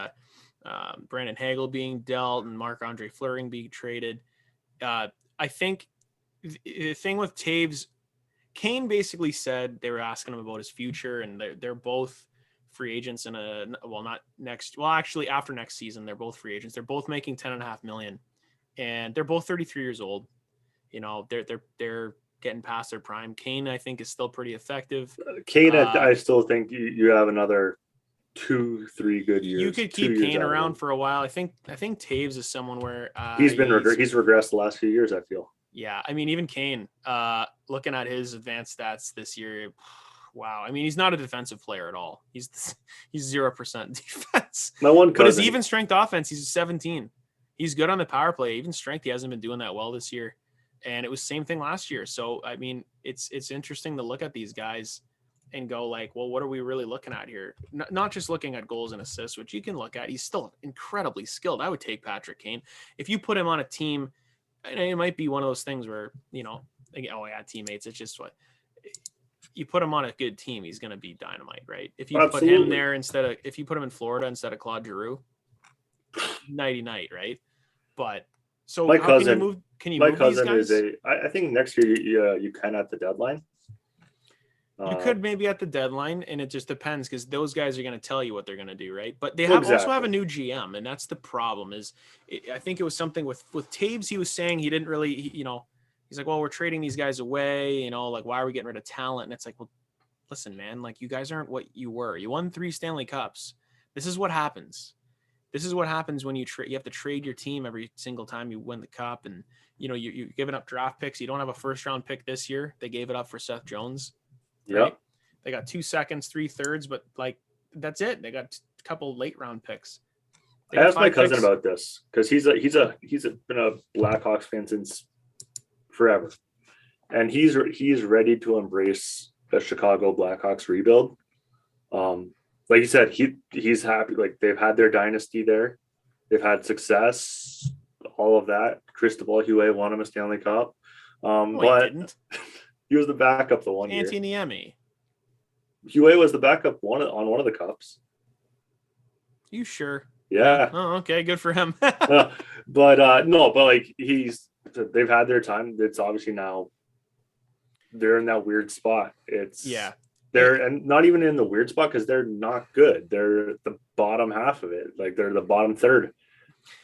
Brandon Hagel being dealt and Marc-Andre Fleury being traded. I think the thing with Taves, Kane basically said they were asking him about his future, and they're both free agents after next season, they're both free agents. They're both making $10.5 million. And they're both 33 years old. You know, they're getting past their prime. Kane, I think, is still pretty effective. Kane, I still think you have another 2-3 good years. You could keep Kane around for a while. I think Taves is someone where he's regressed the last few years, I feel. Yeah, I mean, even Kane, looking at his advanced stats this year, wow. I mean, he's not a defensive player at all. He's 0% defense. My one cousin, but his even strength offense, he's 17. He's good on the power play. Even strength, he hasn't been doing that well this year. And it was the same thing last year. So, I mean, it's interesting to look at these guys and go like, well, what are we really looking at here? Not just looking at goals and assists, which you can look at. He's still incredibly skilled. I would take Patrick Kane. If you put him on a team, it might be one of those things where, you know, teammates. It's just what you put him on a good team, he's going to be dynamite, right? If you put him there if you put him in Florida instead of Claude Giroux, nighty-night, right? But so my cousin, can you move these guys? I think next year you can at the deadline. You could maybe at the deadline, and it just depends because those guys are going to tell you what they're going to do, right? But they also have a new GM, and that's the problem. I think it was something with Taves. He was saying he didn't really, he's like, well, we're trading these guys away, like why are we getting rid of talent? And it's like, well, listen, man, like you guys aren't what you were. You won 3 Stanley Cups. This is what happens. This is what happens when you have to trade your team every single time you win the cup, and you're giving up draft picks. You don't have a first round pick this year. They gave it up for Seth Jones. Right? Yep. They got 2 seconds, 3 thirds, but like that's it. They got a couple late round picks. I asked my cousin about this because he's been a Blackhawks fan since forever, and he's ready to embrace the Chicago Blackhawks rebuild. Like you said, he's happy. Like they've had their dynasty there, they've had success all of that. Cristobal Huey won him a Stanley Cup. No, But he didn't. he was the backup the one year. Antiniemi. Huey was the backup on one of the cups. You sure? Yeah. Oh, okay. Good for him. No, but like they've had their time. It's obviously now they're in that weird spot. They're and not even in the weird spot because they're not good. They're the bottom half of it. Like they're the bottom third.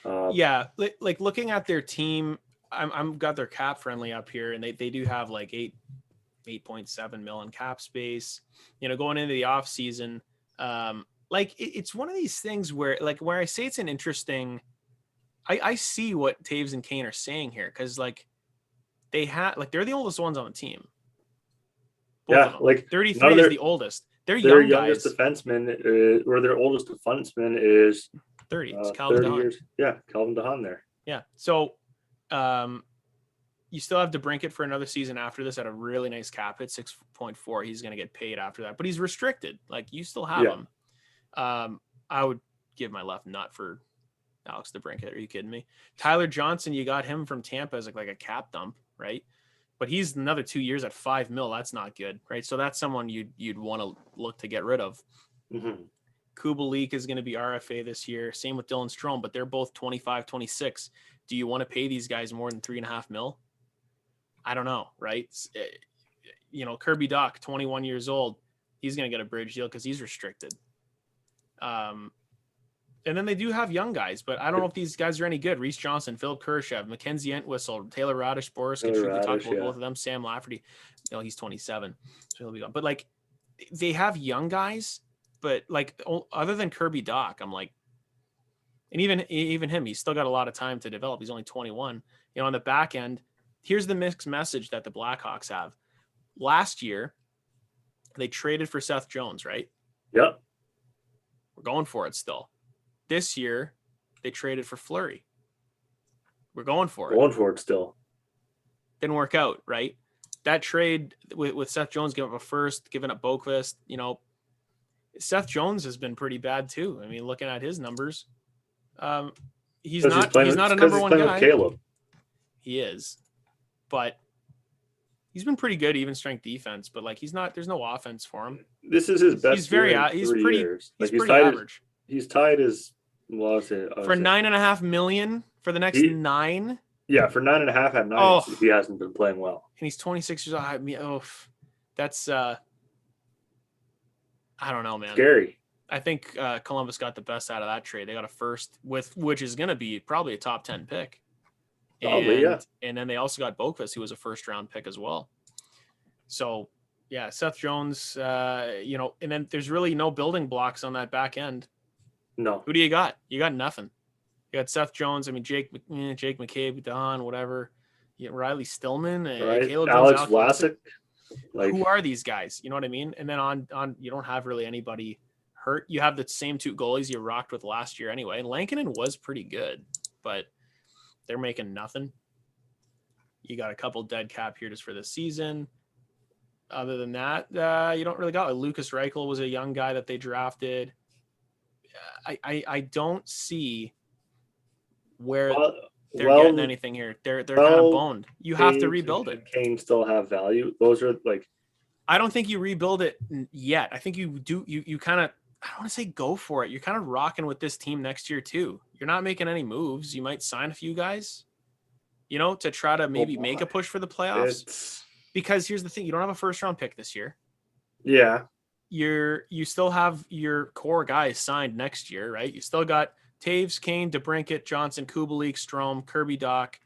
Like looking at their team, I'm got their cap friendly up here, and they do have like 8.7 million cap space. Going into the off season, like it's one of these things where I say it's an interesting. I see what Taves and Kane are saying here because like they're the oldest ones on the team. Both of them. Like 33 is the oldest. Their young youngest guys. Defenseman, or their oldest defenseman is 30. It's Calder 30 years. Yeah, Calvin DeHaan there. Yeah. So, you still have DeBrincat for another season after this at a really nice cap hit, 6.4. He's going to get paid after that, but he's restricted. Like you still have him. I would give my left nut for Alex DeBrincat. Are you kidding me? Tyler Johnson, you got him from Tampa as like a cap dump, right? But he's another 2 years at $5 million. That's not good, right? So that's someone you'd want to look to get rid of. Mm-hmm. Kubalik is going to be RFA this year. Same with Dylan Strome, but they're both 25, 26. Do you want to pay these guys more than $3.5 million? I don't know, right? Kirby Dach, 21 years old. He's going to get a bridge deal because he's restricted. And then they do have young guys, but I don't know if these guys are any good. Reese Johnson, Philip Kershev, Mackenzie Entwistle, Taylor Radish, Boris Katchouk. We talked about both of them. Sam Lafferty, he's 27, so he'll be gone. But like, they have young guys, but like other than Kirby Dach, I'm like, and even him, he's still got a lot of time to develop. He's only 21. On the back end, here's the mixed message that the Blackhawks have. Last year, they traded for Seth Jones, right? Yep. We're going for it still. This year, they traded for Fleury. We're going for it. Going for it still. Didn't work out, right? That trade with Seth Jones giving up a first, giving up Boqvist, Seth Jones has been pretty bad too. I mean, looking at his numbers, he's not a number one guy. Caleb. He is, but he's been pretty good, even strength defense. But like, there's no offense for him. This is his best. He's pretty years. He's pretty average. He's tied his. For $9.5 million for the next 9. Yeah, for 9.5 at 9, he hasn't been playing well. And he's 26 years old. I mean, that's I don't know, man. Scary. I think Columbus got the best out of that trade. They got a first which is going to be probably a top 10 pick. Probably, yeah. And then they also got Boqvist, who was a first round pick as well. So yeah, Seth Jones, and then there's really no building blocks on that back end. No. Who do you got? You got nothing. You got Seth Jones. I mean, Jake McCabe, Don, whatever. You got Riley Stillman, Caleb Alex Vlasic. Like, who are these guys? You know what I mean? And then on you don't have really anybody hurt. You have the same two goalies you rocked with last year anyway. And Lankinen was pretty good, but they're making nothing. You got a couple dead cap here just for this season. Other than that, you don't really got. Like, Lucas Reichel was a young guy that they drafted. I don't see where they're getting anything here. They're kind of boned. You have to rebuild it. Kane still have value. Those are like. I don't think you rebuild it yet. I think you do. You kind of. I don't want to say go for it. You're kind of rocking with this team next year too. You're not making any moves. You might sign a few guys, to try to maybe make a push for the playoffs. Because here's the thing: you don't have a first round pick this year. Yeah. You still have your core guys signed next year, right? You still got Taves, Kane, DeBrincat, Johnson, Kubalik, Strome, Kirby Dach,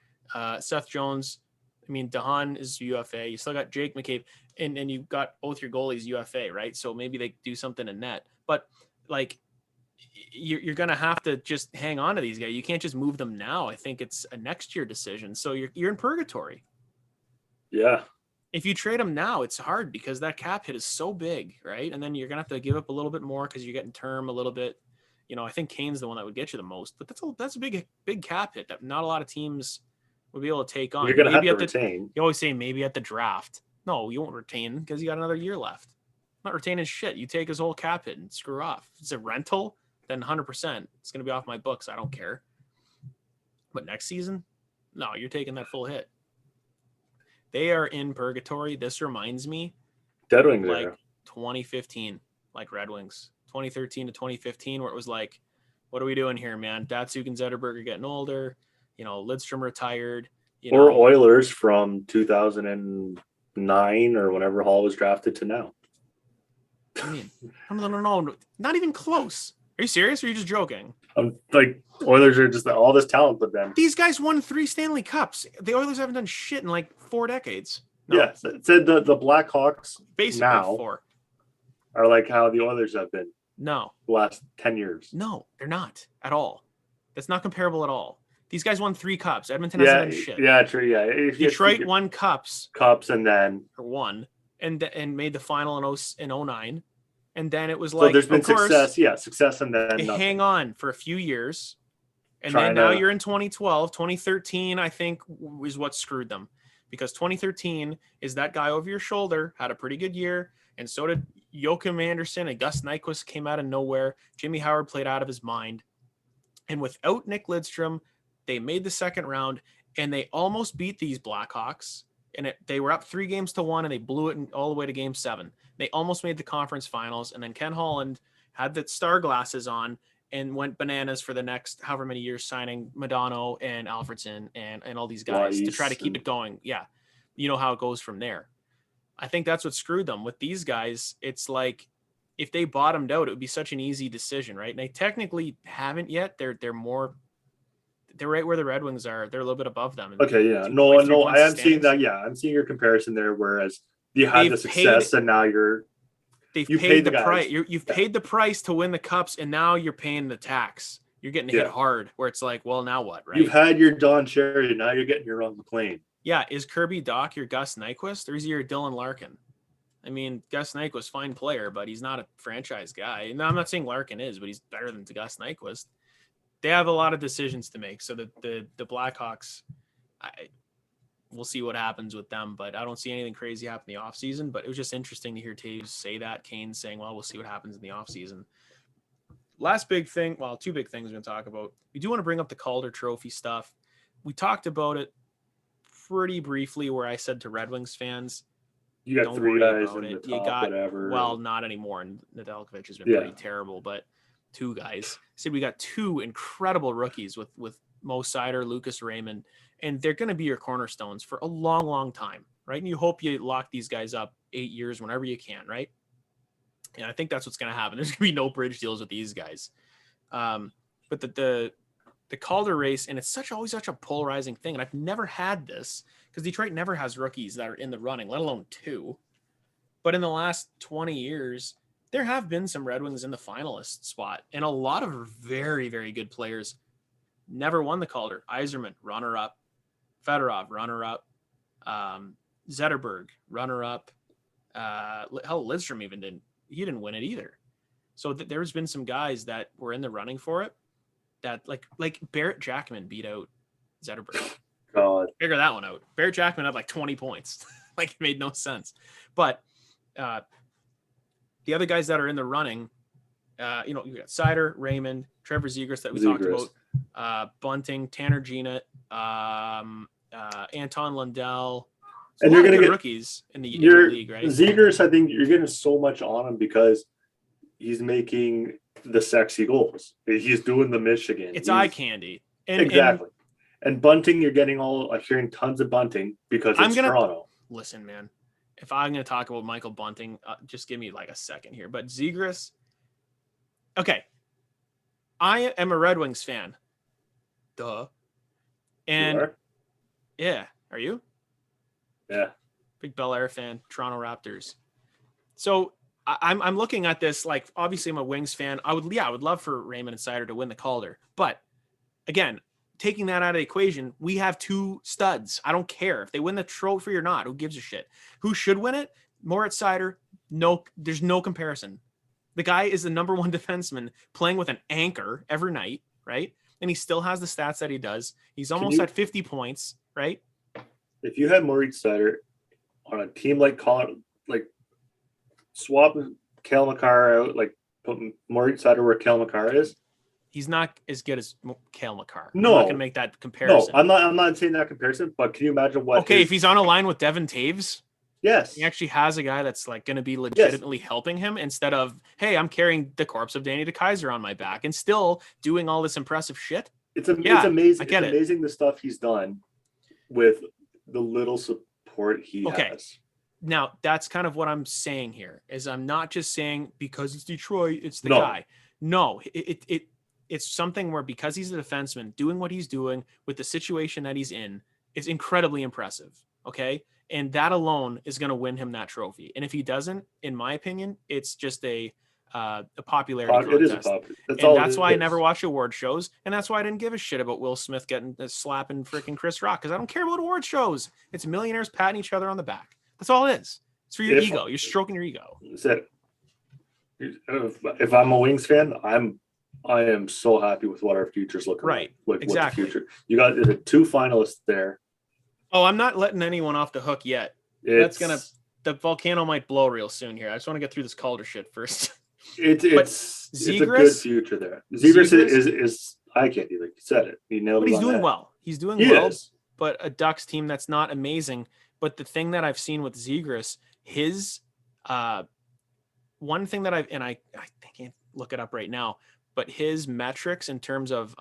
Seth Jones. I mean, DeHaan is UFA. You still got Jake McCabe, and you've got both your goalies UFA, right? So maybe they do something in net. But like, you're gonna have to just hang on to these guys. You can't just move them now. I think it's a next year decision. So you're in purgatory. Yeah. If you trade them now, it's hard because that cap hit is so big, right? And then you're gonna have to give up a little bit more because you're getting term a little bit. I think Kane's the one that would get you the most, but that's a big cap hit that not a lot of teams would be able to take on. You're gonna have to retain. You always say maybe at the draft. No, you won't retain because you got another year left. Not retaining shit. You take his whole cap hit and screw off. If it's a rental, then 100%. It's gonna be off my books. I don't care. But next season, no, you're taking that full hit. They are in purgatory. This reminds me Dead Wings like era. 2015, like Red Wings, 2013 to 2015, where it was like, what are we doing here, man? Datsuk and Zetterberg are getting older. Lidstrom retired. Or Oilers from 2009 or whenever Hall was drafted to now. I mean, no, not even close. Are you serious or are you just joking? I'm like, Oilers are just all this talent with them. These guys won 3 Stanley Cups. The Oilers haven't done shit in like 4 decades. No, Yes, it said the Blackhawks basically now 4. are like how the Oilers have been No, the last 10 years. no, they're not at all. That's not comparable at all. These guys won 3 cups. Edmonton hasn't done shit. Yeah, true. Yeah, Detroit won cups and then and made the final in 09. And then it was so like, there's been of course, success, and then they hang on for a few years. And Trying then now to- you're in 2012. 2013, I think, is what screwed them. Because 2013 is that guy over your shoulder, had a pretty good year. And so did Joachim Anderson and Gus Nyquist came out of nowhere. Jimmy Howard played out of his mind. And without Nick Lidstrom, they made the second round and they almost beat these Blackhawks. And they were up 3-1 and they blew it all the way to game 7. They almost made the conference finals. And then Ken Holland had the star glasses on and went bananas for the next however many years, signing Madonna and Alfredson and all these guys to try to keep it going. Yeah. You know how it goes from there. I think that's what screwed them. With these guys, it's like if they bottomed out, it would be such an easy decision, right? And they technically haven't yet. They're right where the Red Wings are. They're a little bit above them. Okay, yeah. No, I am seeing that. Yeah, I'm seeing your comparison there. Whereas you had the success and now they've you paid the guys. price. You've paid the price to win the cups, and now you're paying the tax. You're getting hit hard. Where it's like, well, now what? Right? You've had your Don Cherry, now you're getting your Ron McLean. Yeah, is Kirby Dach your Gus Nyquist, or is he your Dylan Larkin? I mean, Gus Nyquist, fine player, but he's not a franchise guy. And I'm not saying Larkin is, but he's better than Gus Nyquist. They have a lot of decisions to make. So the Blackhawks, we'll see what happens with them, but I don't see anything crazy happen in the offseason. But it was just interesting to hear Taves say that. Kane saying, well, we'll see what happens in the offseason. Last big thing, well, 2 big things we're going to talk about. We do want to bring up the Calder Trophy stuff. We talked about it pretty briefly where I said to Red Wings fans, you got don't 3 worry guys about in it. the top, whatever. Well, not anymore. And Nedeljkovic has been pretty terrible, but 2 guys. I said we got 2 incredible rookies with Mo Seider, Lucas Raymond, and they're going to be your cornerstones for a long, long time, right? And you hope you lock these guys up 8 years whenever you can, right? And I think that's what's going to happen. There's going to be no bridge deals with these guys. But the Calder race, and it's always such a polarizing thing, and I've never had this because Detroit never has rookies that are in the running, let alone 2. But in the last 20 years, there have been some Red Wings in the finalist spot, and a lot of very, very good players never won the Calder. Yzerman, runner-up. Fedorov, runner-up. Zetterberg, runner-up. Hell, Lidstrom even didn't win it either. So there's been some guys that were in the running for it that like Barrett Jackman beat out Zetterberg. God. Figure that one out. Barrett Jackman had like 20 points. Like it made no sense. But the other guys that are in the running, you got Seider, Raymond, Trevor Zegras that we talked about, Bunting, Tanner Jeanette, Anton Lundell. And you're going to get rookies in the league, right? Zegras, I think you're getting so much on him because he's making the sexy goals. He's doing the Michigan. It's eye candy. Exactly. And Bunting, you're getting hearing tons of Bunting because it's Toronto. Listen, man, if I'm going to talk about Michael Bunting, just give me like a second here. But Zegras, okay, I am a Red Wings fan. Duh. And yeah, are you? Yeah. Big Bel Air fan, Toronto Raptors. So I'm looking at this, like, obviously I'm a Wings fan. I would love for Raymond and Seider to win the Calder. But again, taking that out of the equation, we have 2 studs. I don't care if they win the trophy or not. Who gives a shit? Who should win it? Moritz Seider. No, there's no comparison. The guy is the number 1 defenseman playing with an anchor every night, right? And he still has the stats that he does. He's almost at 50 points, right? If you had Moritz Seider on a team like Calder, like swap Cale Makar out, like put Moritz Seider where Cale Makar is, He's not as good as Cale Makar. No. I'm not going to make that comparison. No, I'm not saying that comparison, but can you imagine what? Okay, if he's on a line with Devin Taves, yes, he actually has a guy that's like going to be legitimately helping him instead of, hey, I'm carrying the corpse of Danny DeKeyser on my back and still doing all this impressive shit. It's amazing. It's amazing the stuff he's done with the little support he has. Now, that's kind of what I'm saying here. Is I'm not just saying because it's Detroit, it's the guy. No, it's something where because he's a defenseman, doing what he's doing with the situation that he's in is incredibly impressive. Okay. And that alone is going to win him that trophy. And if he doesn't, in my opinion, it's just a popularity contest. It is a popular. That's why I never watch award shows. And that's why I didn't give a shit about Will Smith getting slapping freaking Chris Rock. Because I don't care about award shows. It's millionaires patting each other on the back. That's all it is. It's for your ego. You're stroking your ego. If I'm a Wings fan, I am so happy with what our future's looking like. Like exactly. What the future. You got the 2 finalists there. Oh, I'm not letting anyone off the hook yet. The volcano might blow real soon here. I just want to get through this Calder shit first. It's a good future there. Zegras is I can't either. You said it. He nailed it. But he's doing well. He's doing well. But a Ducks team that's not amazing. But the thing that I've seen with Zegras, his one thing that I can't look it up right now, but his metrics in terms of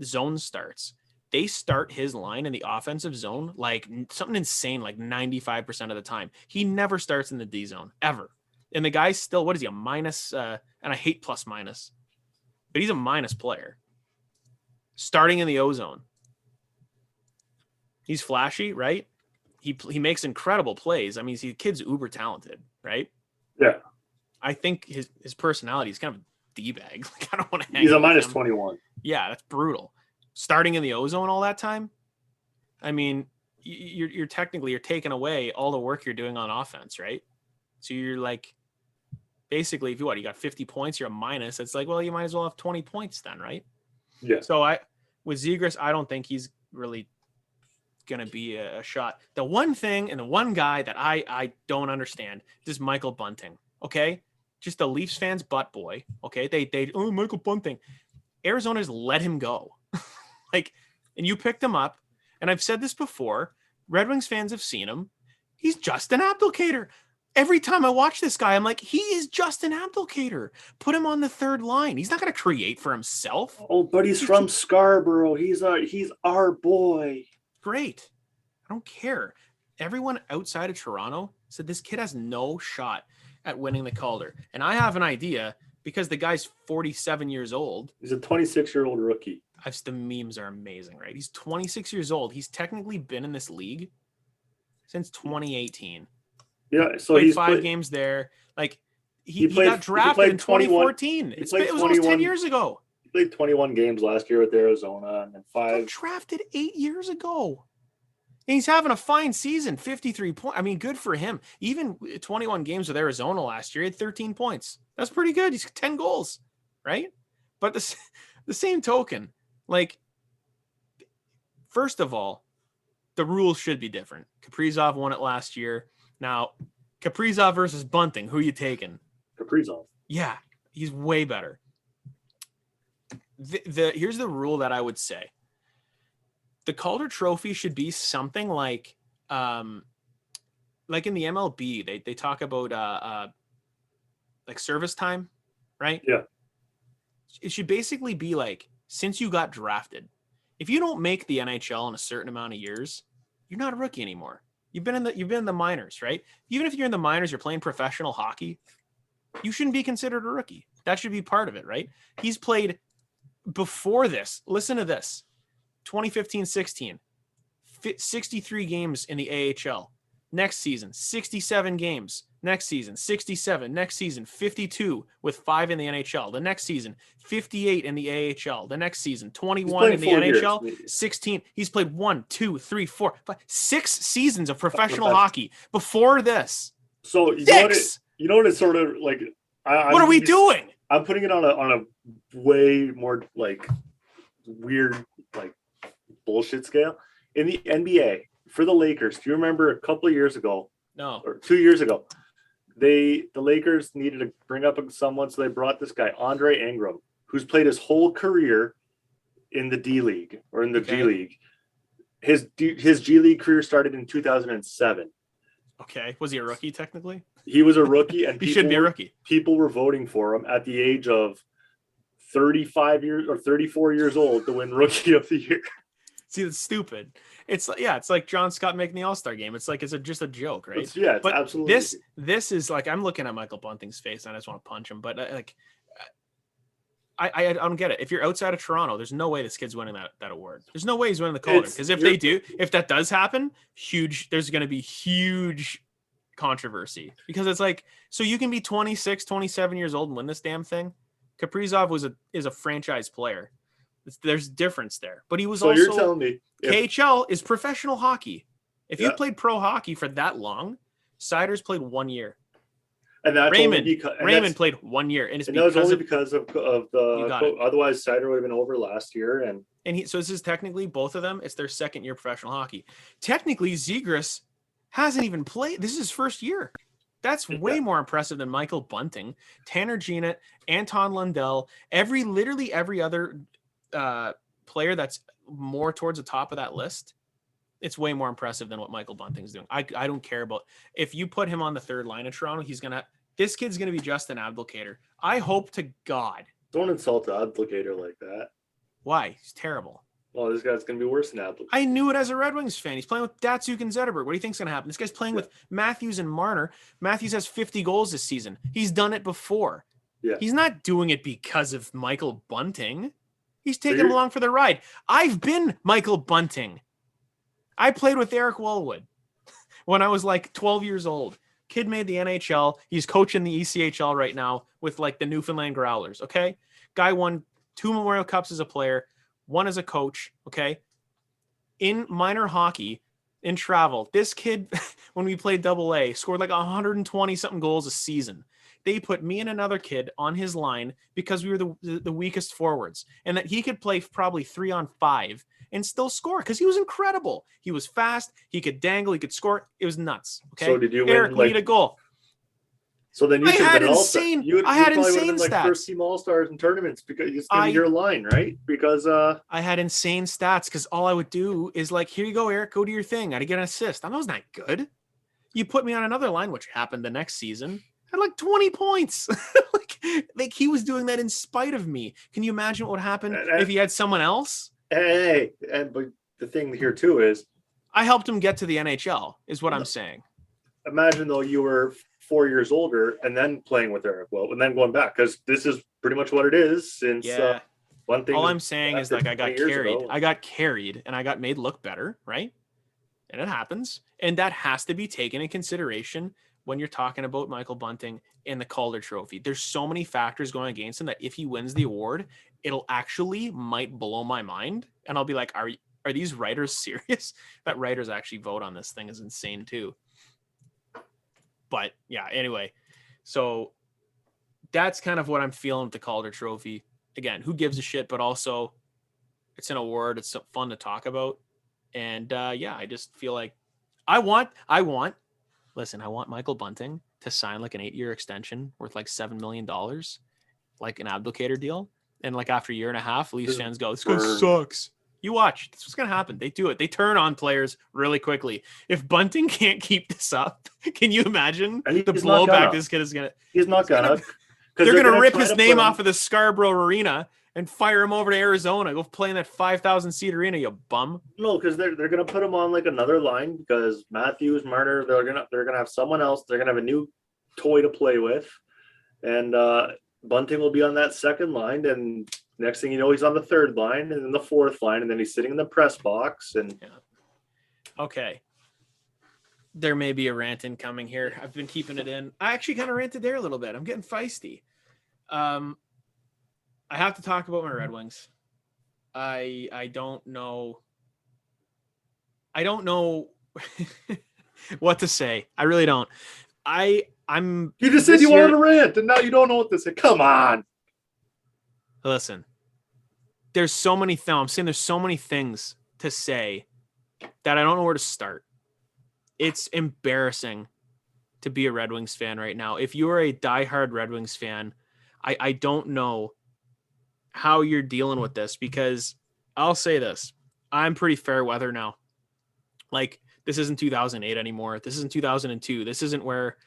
zone starts, they start his line in the offensive zone like something insane, like 95% of the time. He never starts in the D zone ever. And the guy's still, what is he, a minus? And I hate plus minus, but he's a minus player. Starting in the O zone. He's flashy, right? He makes incredible plays. I mean, the kid's uber talented, right? Yeah. I think his personality is kind of a D-bag. Like, I don't want to hang. He's a minus 21. Yeah, that's brutal. Starting in the ozone all that time. I mean, you're technically taking away all the work you're doing on offense, right? So you're like, basically, if you got 50 points, you're a minus. It's like, well, you might as well have 20 points then, right? Yeah. So with Zegras, I don't think he's really going to be a shot. The one thing and the one guy that I don't understand is Michael Bunting. Okay, just the Leafs fans' butt boy. Okay, they Michael Bunting. Arizona's let him go, and you picked him up. And I've said this before. Red Wings fans have seen him. He's just an applicator. Every time I watch this guy, I'm like, he is just an applicator. Put him on the third line. He's not going to create for himself. Oh, but he's from Scarborough. He's our boy. Great. I don't care. Everyone outside of Toronto said this kid has no shot at winning the Calder. And I have an idea because the guy's 47 years old. He's a 26-year-old rookie. The memes are amazing, right? He's 26 years old. He's technically been in this league since 2018. Yeah, so he's played 5 games there. Like he got drafted in 2014. It was almost 10 years ago. He played 21 games last year with Arizona and then 5. He got drafted 8 years ago. And he's having a fine season, 53 points. I mean, good for him. Even 21 games with Arizona last year, he had 13 points. That's pretty good. He's 10 goals, right? But the same token, like, first of all, the rules should be different. Kaprizov won it last year. Now, Kaprizov versus Bunting, who are you taking? Kaprizov. Yeah, he's way better. Here's the rule that I would say. The Calder Trophy should be something like in the MLB, they talk about like service time, right? Yeah. It should basically be like, since you got drafted, if you don't make the NHL in a certain amount of years, you're not a rookie anymore. You've been in the minors, right? Even if you're in the minors, you're playing professional hockey, you shouldn't be considered a rookie. That should be part of it, right? He's played before this. Listen to this. 2015-16, 63 games in the AHL. Next season, 67 games. Next season, 67. Next season, 52 with 5 in the NHL. The next season, 58 in the AHL. The next season, 21 in the NHL, 16. He's played 1, 2, 3, 4, 5, 6 seasons of professional hockey before this. So you know what it's sort of like. What are we doing? I'm putting it on a way more like weird like bullshit scale. In the NBA, for the Lakers, do you remember a couple of years ago? No. Or 2 years ago, the Lakers needed to bring up someone, so they brought this guy, Andre Ingram. who's played his whole career in the D League or in the G League. His G League career started in 2007. Okay. Was he a rookie technically? He was a rookie, and he should be a rookie. People were voting for him at the age of 35 years or 34 years old to win Rookie of the Year. See, that's stupid. It's like John Scott making the All-Star game. It's like just a joke, right? It's absolutely. This is like, I'm looking at Michael Bunting's face and I just want to punch him. But I don't get it. If you're outside of Toronto, there's no way this kid's winning that award. There's no way he's winning the Calder, because if that does happen, there's going to be huge controversy, because it's like, so you can be 26, 27 years old and win this damn thing. Kaprizov is a franchise player. There's difference there, but he was also. So you're telling me KHL is professional hockey. If you played pro hockey for that long, Seider's played 1 year. And that's Raymond played 1 year, and that was only because of the. Otherwise, Seider would have been over last year, so this is technically, both of them, it's their second year professional hockey. Technically, Zegras hasn't even played. This is his first year. That's way more impressive than Michael Bunting, Tanner Jeanette, Anton Lundell, literally every other player that's more towards the top of that list. It's way more impressive than what Michael Bunting's doing. I don't care about if you put him on the third line of Toronto. This kid's gonna be just an abdicator. I hope to God. Don't insult the abdicator like that. Why? He's terrible. Well, this guy's gonna be worse than abdicator. I knew it as a Red Wings fan. He's playing with Datsuk and Zetterberg. What do you think's gonna happen? This guy's playing with Matthews and Marner. Matthews has 50 goals this season. He's done it before. Yeah. He's not doing it because of Michael Bunting. He's taking him along for the ride. I've been Michael Bunting. I played with Eric Wallwood when I was like 12 years old. Kid made the NHL. He's coaching the ECHL right now with like the Newfoundland Growlers. Okay. Guy won 2 Memorial Cups as a player, 1 as a coach. Okay. In minor hockey, in travel, this kid, when we played AA, scored like 120 something goals a season. They put me and another kid on his line because we were the weakest forwards, and that he could play probably 3-on-5 and still score because he was incredible. He was fast. He could dangle. He could score. It was nuts. Okay. So did you Eric lead a goal? So then you had insane. I had insane stats. Like first team All Stars in tournaments because it's gonna be your line, right? Because I had insane stats because all I would do is like, here you go, Eric, go do your thing. I'd get an assist. I was not good. You put me on another line, which happened the next season. I had like 20 points. like he was doing that in spite of me. Can you imagine what would happen if he had someone else? But the thing here too is I helped him get to the NHL, is what I'm saying. Imagine though you were 4 years older and then playing with Eric and then going back, because this is pretty much what it is since one thing. All I'm saying is like I got carried and I got made look better, right? And it happens. And that has to be taken in consideration when you're talking about Michael Bunting and the Calder Trophy. There's so many factors going against him that if he wins the award, it'll actually might blow my mind. And I'll be like, are these writers serious? That writers actually vote on this thing is insane too. But yeah, anyway, so that's kind of what I'm feeling with the Calder Trophy. Again, who gives a shit? But also, it's an award. It's fun to talk about. And I just feel like I want Michael Bunting to sign like an 8-year extension worth like $7 million, like an abdicator deal. And like after a year and a half, Leafs fans go, this guy sucks. You watch. This is what's going to happen. They do it. They turn on players really quickly. If Bunting can't keep this up, can you imagine the blowback this kid is going to? He's not going to. They're going to rip his name off of the Scarborough Arena and fire him over to Arizona. Go play in that 5,000 seat arena, you bum. No, because they're going to put him on like another line because Matthews, Marner, they're gonna have someone else. They're going to have a new toy to play with, and Bunting will be on that second line, and next thing you know, he's on the third line and then the fourth line, and then he's sitting in the press box. And okay, there may be a rant incoming here. I've been keeping it in. I actually kind of ranted there a little bit. I'm getting feisty. I have to talk about my Red Wings. I don't know. I don't know what to say. I really don't. I'm. You just said you wanted to rant, and now you don't know what to say. Come on. Listen, there's so many things. I'm saying there's so many things to say that I don't know where to start. It's embarrassing to be a Red Wings fan right now. If you are a diehard Red Wings fan, I don't know how you're dealing with this, because I'll say this. I'm pretty fair weather now. Like, this isn't 2008 anymore. This isn't 2002. This isn't where,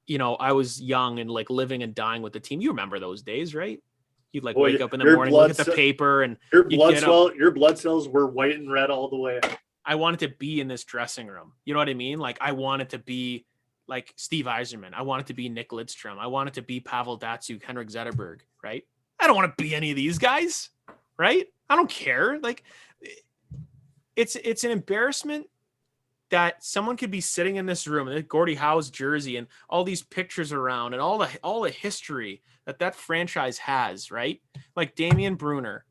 I was young and like living and dying with the team. You remember those days, right? You'd like wake up in the morning, look at the paper, and your blood cells were white and red all the way. I wanted to be in this dressing room. You know what I mean? Like, I wanted to be like Steve Yzerman. I wanted to be Nick Lidstrom. I wanted to be Pavel Datsyuk, Henrik Zetterberg, right? I don't want to be any of these guys, right? I don't care. Like, it's an embarrassment that someone could be sitting in this room and Gordie Howe's jersey and all these pictures around and all the history that franchise has, right? Like Damian Brunner.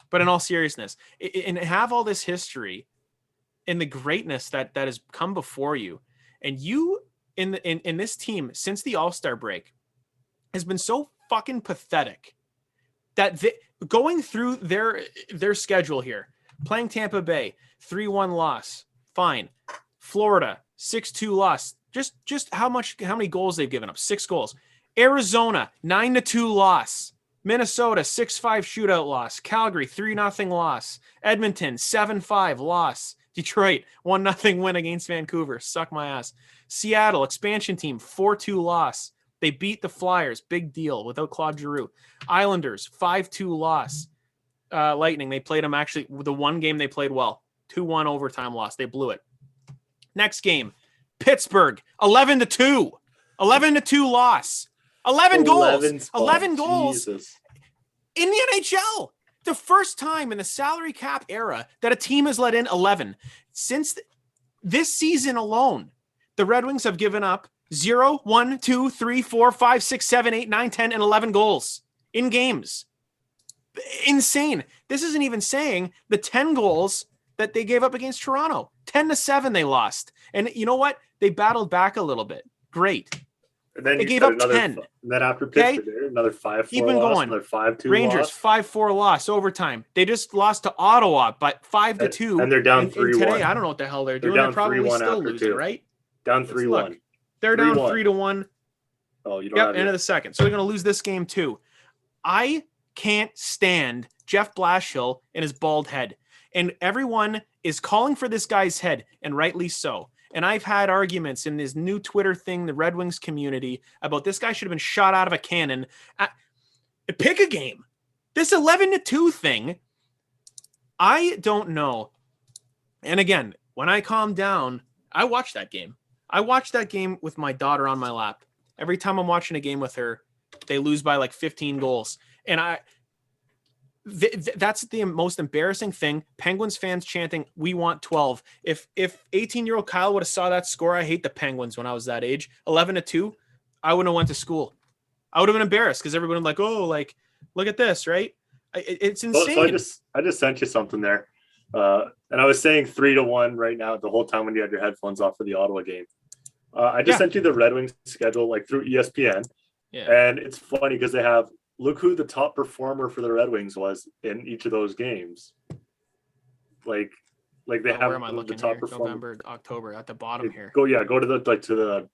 But in all seriousness, and have all this history and the greatness that has come before you, and you in this team since the All-Star break has been so fucking pathetic that going through their schedule here, playing Tampa Bay, 3-1 loss, fine. Florida, 6-2 loss. Just how many goals they've given up? 6 goals. Arizona, 9-2 loss. Minnesota, 6-5 shootout loss. Calgary, 3-0 loss. Edmonton, 7-5 loss. Detroit, 1-0 win against Vancouver. Suck my ass. Seattle, expansion team, 4-2 loss. They beat the Flyers. Big deal without Claude Giroux. Islanders, 5-2 loss. Lightning, they played them actually, the one game they played well. 2-1 overtime loss. They blew it. Next game, Pittsburgh, 11-2. 11-2 loss. 11 goals. 11 goals Jesus. In the NHL. The first time in the salary cap era that a team has let in 11. Since this season alone, the Red Wings have given up 0, 1, 2, 3, 4, 5, 6, 7, 8, 9, 10, and 11 goals in games. Insane. This isn't even saying the 10 goals that they gave up against Toronto. 10-7 they lost. And you know what? They battled back a little bit. Great. And then they gave up 10. And then after Pittsburgh, another 5-4 Keep loss, going. another 5-2 Rangers, loss. 5-4 loss, overtime. They just lost to Ottawa, but 5-2. And they're down 3-1. Today, I don't know what the hell they're doing. They're probably still losing, right? Down 3-1. They're down 3-1. Oh, you don't have end of the second. So they're going to lose this game too. I can't stand Jeff Blashill and his bald head. And everyone is calling for this guy's head, and rightly so. And I've had arguments in this new Twitter thing, the Red Wings community, about this guy should have been shot out of a cannon. Pick a game. This 11-2 thing, I don't know. And again, when I calm down, I watch that game. I watch that game with my daughter on my lap. Every time I'm watching a game with her, they lose by like 15 goals. And that's the most embarrassing thing. Penguins fans chanting, "We want 12." If 18-year-old Kyle would have saw that score, I hate the Penguins when I was that age, 11-2, I wouldn't have went to school. I would have been embarrassed because everyone would be like, "Oh, like, look at this," right? It's insane. So I just sent you something there. And I was saying 3-1 right now the whole time when you had your headphones off for the Ottawa game. I just sent you the Red Wings schedule like through ESPN. Yeah. And it's funny because they have, look who the top performer for the Red Wings was in each of those games. Like they have where am I looking the top here? performer. November, October at the bottom here. Go to the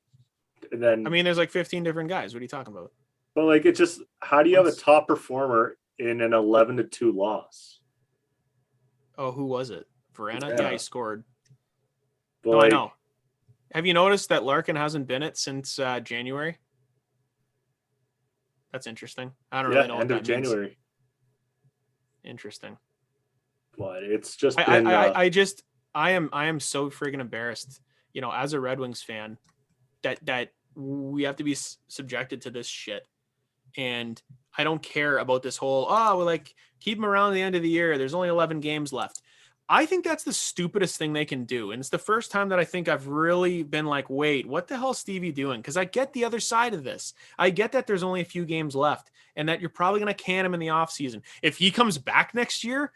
and then I mean, there's like 15 different guys. What are you talking about? But like, it's just, how do you have a top performer in an 11-2 loss? Oh, who was it? Verana? Yeah, he scored. But no, I know. Have you noticed that Larkin hasn't been it since January? That's interesting. I don't really know what that means. End of January. Interesting. But it's just I am so freaking embarrassed, as a Red Wings fan, that we have to be subjected to this shit. And I don't care about this whole, keep them around the end of the year. There's only 11 games left. I think that's the stupidest thing they can do. And it's the first time that I think I've really been like, wait, what the hell is Stevie doing? Because I get the other side of this. I get that there's only a few games left and that you're probably going to can him in the offseason. If he comes back next year,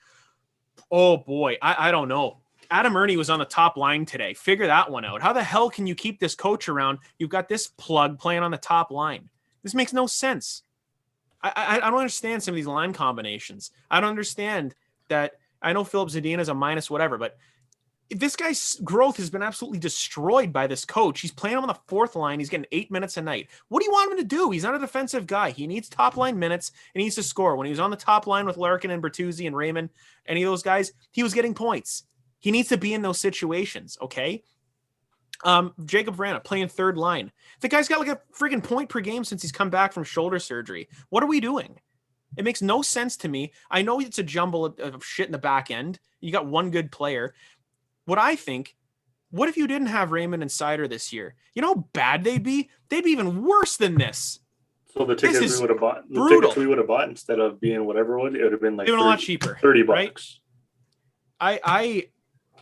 oh boy, I don't know. Adam Ernie was on the top line today. Figure that one out. How the hell can you keep this coach around? You've got this plug playing on the top line. This makes no sense. I don't understand some of these line combinations. I don't understand that. I know Philip Zadina is a minus whatever, but This guy's growth has been absolutely destroyed by this coach. He's playing him on the fourth line. He's getting 8 minutes a night. What do you want him to do? He's not a defensive guy. He needs top line minutes and he needs to score. When he was on the top line with Larkin and Bertuzzi and Raymond, any of those guys, he was getting points. He needs to be in those situations, okay? Jacob Vrana playing third line. The guy's got like a freaking point per game since he's come back from shoulder surgery. What are we doing? It makes no sense to me. I know it's a jumble of shit in the back end. You got one good player. What I think, what if you didn't have Raymond and Sider this year? You know how bad they'd be? They'd be even worse than this. So the tickets we would have bought, instead of being whatever it would have been like 30, a lot cheaper, $30. Right?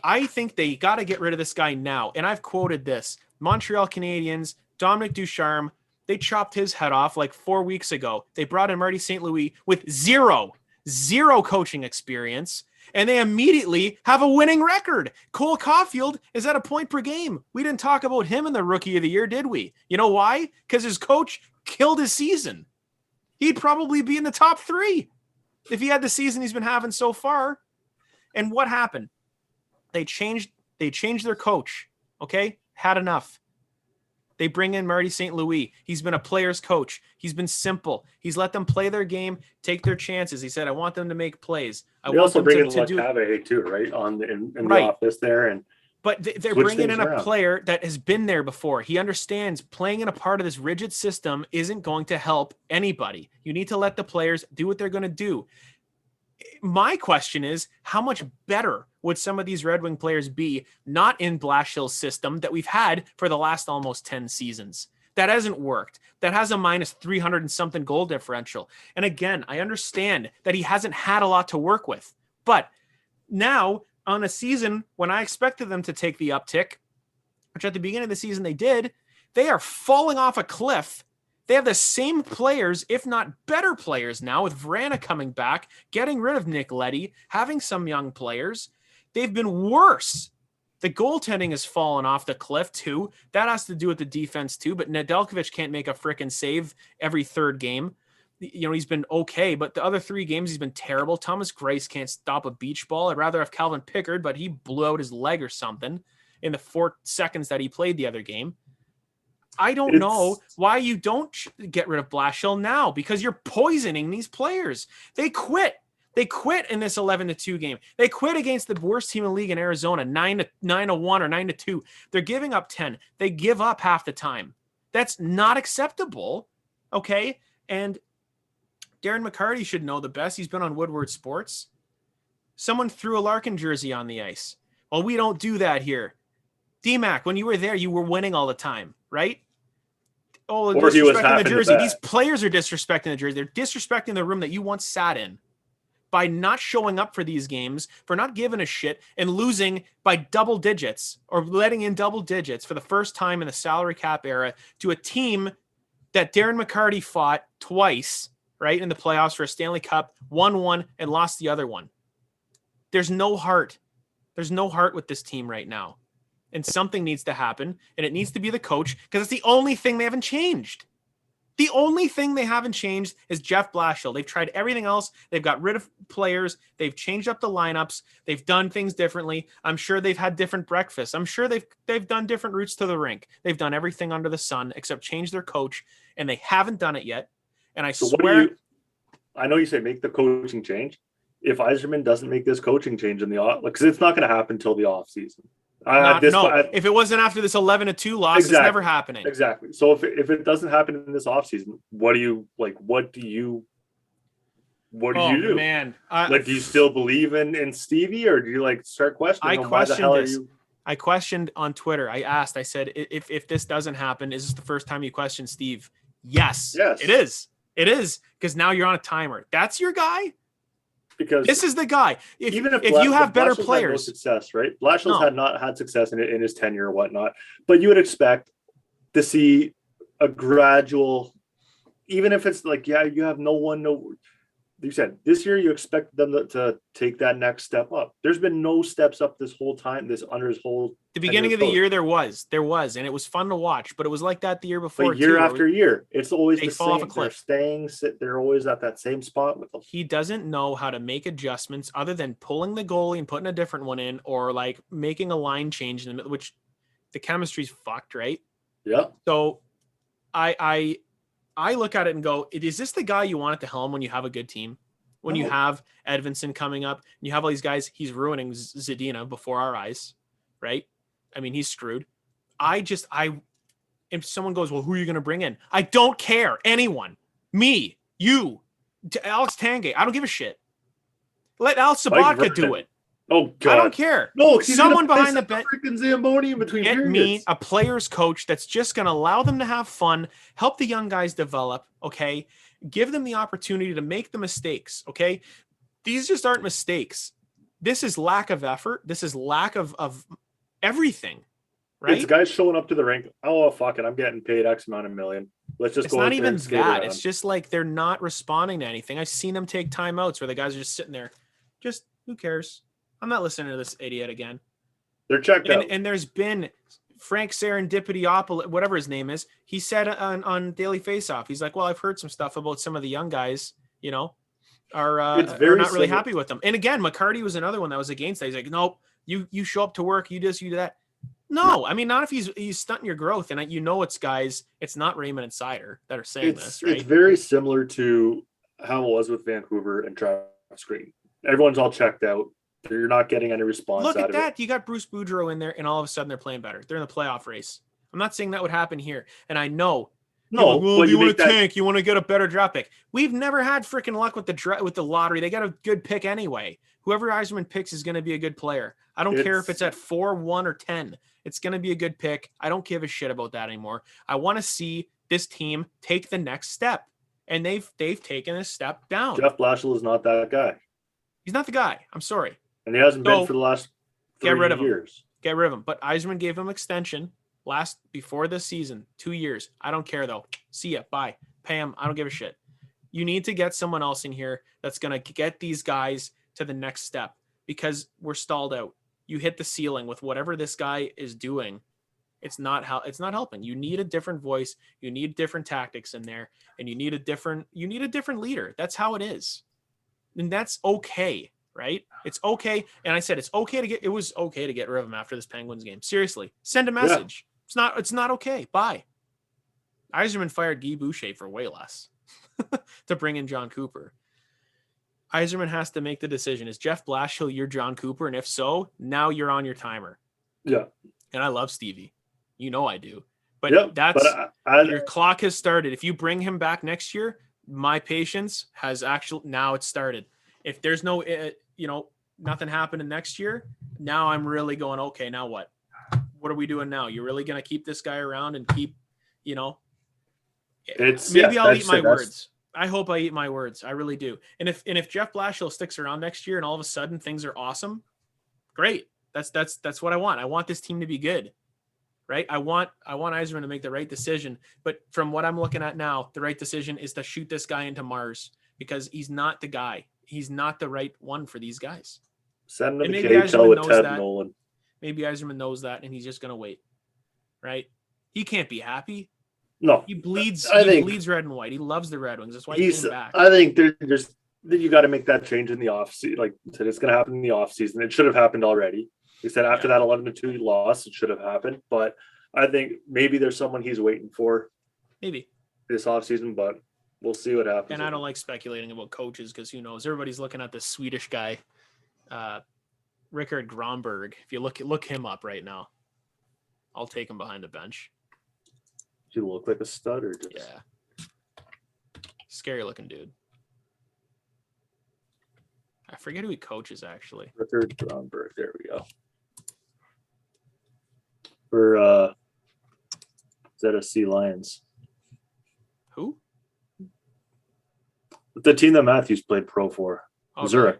I think they got to get rid of this guy now. And I've quoted this. Montreal Canadiens, Dominic Ducharme, they chopped his head off like 4 weeks ago. They brought in Marty St. Louis with zero coaching experience. And they immediately have a winning record. Cole Caulfield is at a point per game. We didn't talk about him in the Rookie of the Year, did we? You know why? Because his coach killed his season. He'd probably be in the top 3 if he had the season he's been having so far. And what happened? They changed their coach. Okay? Had enough. They bring in Marty St. Louis. He's been a player's coach. He's been simple. He's let them play their game, take their chances. He said, I want them to make plays. They also bring in Lecave too, right? In the office there. But they're bringing in a player that has been there before. He understands playing in a part of this rigid system isn't going to help anybody. You need to let the players do what they're going to do. My question is, how much better would some of these Red Wing players be not in Blashill's system that we've had for the last almost 10 seasons? That hasn't worked. That has a minus 300 and something goal differential. And again, I understand that he hasn't had a lot to work with. But now, on a season when I expected them to take the uptick, which at the beginning of the season they did, they are falling off a cliff. They have the same players, if not better players now, with Vrana coming back, getting rid of Nick Leddy, having some young players. They've been worse. The goaltending has fallen off the cliff, too. That has to do with the defense, too. But Nedeljkovic can't make a freaking save every third game. You know, he's been okay, but the other 3 games, he's been terrible. Thomas Greiss can't stop a beach ball. I'd rather have Calvin Pickard, but he blew out his leg or something in the 4 seconds that he played the other game. I don't know why you don't get rid of Blashill now, because you're poisoning these players. They quit. They quit in this 11-2 game. They quit against the worst team in the league in Arizona, 9-1 or 9-2. They're giving up 10. They give up half the time. That's not acceptable. Okay. And Darren McCarty should know the best. He's been on Woodward Sports. Someone threw a Larkin jersey on the ice. Well, we don't do that here. D-Mac, when you were there, you were winning all the time, right? Oh, disrespecting the jersey. These players are disrespecting the jersey. They're disrespecting the room that you once sat in by not showing up for these games, for not giving a shit, and losing by double digits or letting in double digits for the first time in the salary cap era to a team that Darren McCarty fought twice, right, in the playoffs for a Stanley Cup, won one and lost the other one. There's no heart. There's no heart with this team right now. And something needs to happen, and it needs to be the coach, because it's the only thing they haven't changed. The only thing they haven't changed is Jeff Blashill. They've tried everything else. They've got rid of players. They've changed up the lineups. They've done things differently. I'm sure they've had different breakfasts. I'm sure they've done different routes to the rink. They've done everything under the sun except change their coach, and they haven't done it yet. And I swear... I know you say make the coaching change. If Yzerman doesn't make this coaching change in the off, because it's not going to happen until the off season. If it wasn't after this 11-2 loss, it's never happening. Exactly. So if it doesn't happen in this offseason, what do you do? Man. Do you still believe in Stevie, or do you start questioning why the hell are you? I questioned on Twitter. I said, if this doesn't happen, is this the first time you question Steve? Yes. It is. It is, because now you're on a timer. That's your guy? Because this is the guy. If you have better players, had no success, right? Blashill's had not had success in his tenure or whatnot, but you would expect to see a gradual, even if it's you have no you said this year you expect them to take that next step up. There's been no steps up this whole time. Under his whole the beginning of the year there was, and it was fun to watch. But it was like that the year before. But year after year, it's always they the fall same. off a cliff. They're always at that same spot with them. He doesn't know how to make adjustments other than pulling the goalie and putting a different one in, or like making a line change in the middle, which the chemistry's fucked, right? Yeah. So I look at it and go, is this the guy you want at the helm when you have a good team? When you have Edvinsson coming up and you have all these guys, he's ruining Zadina before our eyes, right? I mean, he's screwed. If someone goes, well, who are you going to bring in? I don't care. Anyone. Me. You. Alex Tanguay. I don't give a shit. Let Alex Sobotka do it. Oh, God. I don't care. No, someone behind the bench. Freaking Zamboni in between. Get me a player's coach that's just going to allow them to have fun, help the young guys develop, okay? Give them the opportunity to make the mistakes, okay? These just aren't mistakes. This is lack of effort. This is lack of everything, right? It's guys showing up to the rink. Oh, fuck it. I'm getting paid X amount of million. Let's just it's go. It's not even that. It's just like they're not responding to anything. I've seen them take timeouts where the guys are just sitting there. Just, who cares? I'm not listening to this idiot again. They're checked out. And there's been Frank Serendipitopoulos, whatever his name is. He said on Daily Faceoff, he's like, well, I've heard some stuff about some of the young guys, are not really happy with them. And again, McCarty was another one that was against that. He's like, nope, you show up to work, you do that. No, I mean, not if he's stunting your growth. And it's guys, it's not Raymond and Sider that are saying this, right? It's very similar to how it was with Vancouver and Travis Green. Everyone's all checked out. You're not getting any response. Look at that. It. You got Bruce Boudreau in there, and all of a sudden they're playing better. They're in the playoff race. I'm not saying that would happen here. And I know. No, well, you want to tank. You want to get a better draft pick. We've never had freaking luck with the lottery. They got a good pick anyway. Whoever Yzerman picks is going to be a good player. I don't care if it's at 4, 1, or 10. It's going to be a good pick. I don't give a shit about that anymore. I want to see this team take the next step. And they've taken a step down. Jeff Blashill is not that guy. He's not the guy. I'm sorry. And he hasn't been for the last 3 years. Get rid of him. But Yzerman gave him extension before this season, 2 years. I don't care though. See ya. Bye. Pay him. I don't give a shit. You need to get someone else in here that's going to get these guys to the next step because we're stalled out. You hit the ceiling with whatever this guy is doing. It's not helping. You need a different voice. You need different tactics in there, and you need a different leader. That's how it is. And that's okay. Right? It's okay. And I said, it was okay to get rid of him after this Penguins game. Seriously, send a message. Yeah. It's not okay. Bye. Yzerman fired Guy Buschy for way less to bring in John Cooper. Yzerman has to make the decision. Is Jeff Blashill your John Cooper? And if so, now you're on your timer. Yeah. And I love Stevie. I do. But your clock has started. If you bring him back next year, my patience has now it's started. If there's no, nothing happening next year, now I'm really going, okay, now what? What are we doing now? You're really going to keep this guy around and keep, I'll eat my words. I hope I eat my words. I really do. And if Jeff Blashill sticks around next year and all of a sudden things are awesome, great. That's what I want. I want this team to be good, right? I want Yzerman to make the right decision. But from what I'm looking at now, the right decision is to shoot this guy into Mars because he's not the guy. He's not the right one for these guys. Send him to KHL with Ted Nolan. Maybe Yzerman knows that, and he's just going to wait, right? He can't be happy. No. He bleeds red and white. He loves the Red Wings. That's why he came back. I think you got to make that change in the offseason. Like I said, it's going to happen in the offseason. It should have happened already. He said after that 11-2 loss, it should have happened. But I think maybe there's someone he's waiting for. Maybe. This offseason, but we'll see what happens. And I don't like speculating about coaches because who knows? Everybody's looking at this Swedish guy, Rickard Gronberg. If you look him up right now, I'll take him behind the bench. Does he look like a stud or just... Yeah. Scary looking dude. I forget who he coaches actually. Rickard Gronberg. There we go. For ZSC Lions. Who? The team that Matthews played pro for. Okay.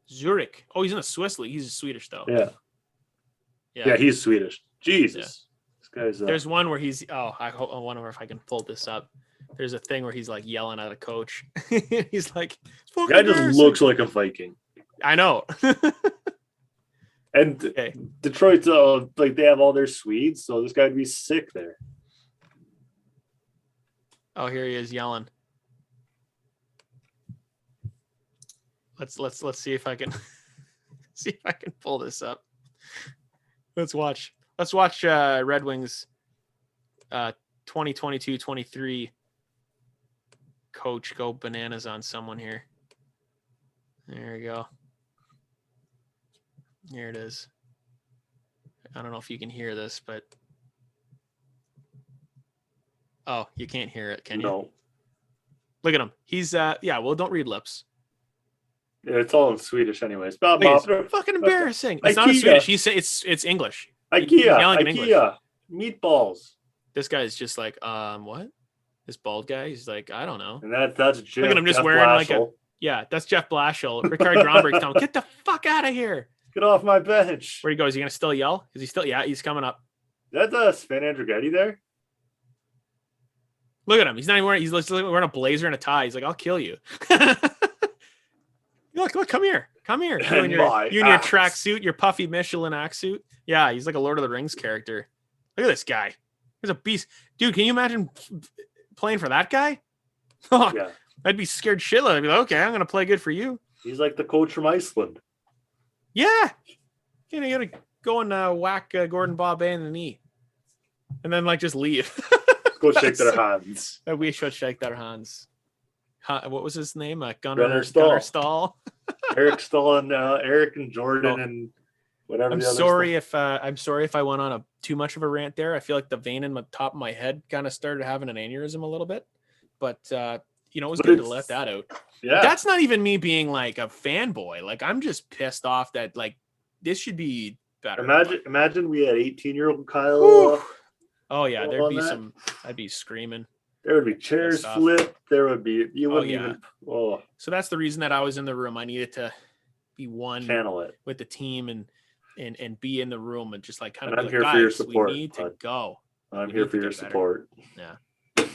Zurich. Oh, he's in the Swiss league. He's Swedish though. Yeah, he's Swedish. Jesus. Yeah. This guy's there's one where he's I wonder if I can pull this up. there's a thing where he's like yelling at a coach. He's like, Guy just looks like a Viking. I know. And Okay. Detroit's like they have all their Swedes, so this guy'd be sick there. Oh, here he is yelling. Let's see if I can pull this up. Let's watch Red Wings 2022-23 coach go bananas on someone here. There we go. Here it is. I don't know if you can hear this, but oh, you can't hear it, can you? No. Look at him. He's well, don't read lips. Yeah, it's all in Swedish anyways. It's fucking embarrassing. It's not in Swedish. He say it's English. IKEA meatballs. This guy's just like, what? This bald guy? He's like, I don't know. And that's Jeff. Look at him just Jeff wearing Blashill. that's Jeff Blashill. Ricard Gronberg's telling him, get the fuck out of here. Get off my bench. Where he goes? Is he gonna still yell? Is he still? Yeah, he's coming up. That's Sven Andrighetti there. Look at him. He's not even wearing. He's wearing a blazer and a tie. He's like, I'll kill you. Look, come here. You in your tracksuit, your puffy Michelin axe suit. Yeah, he's like a Lord of the Rings character. Look at this guy. He's a beast. Dude, can you imagine playing for that guy? Oh, yeah. I'd be scared shitless. I'd be like, okay, I'm going to play good for you. He's like the coach from Iceland. Yeah. You got to go and whack Gordon Bombay in the knee. And then, just leave. Go shake their hands. We should shake their hands. What was his name? Gunnar Stahl. Eric Stahl and Eric and Jordan and whatever. I'm sorry if I went on too much of a rant there. I feel like the vein in the top of my head kind of started having an aneurysm a little bit, but it was good to let that out. Yeah, but that's not even me being like a fanboy. Like I'm just pissed off that this should be better. Imagine we had 18-year-old Kyle. Oh yeah, I'd be screaming. There would be chairs flipped. There would be So that's the reason that I was in the room. I needed to be one channel it with the team and be in the room and just kind of I'm here for your support. We need to go. I'm here for your support. Yeah.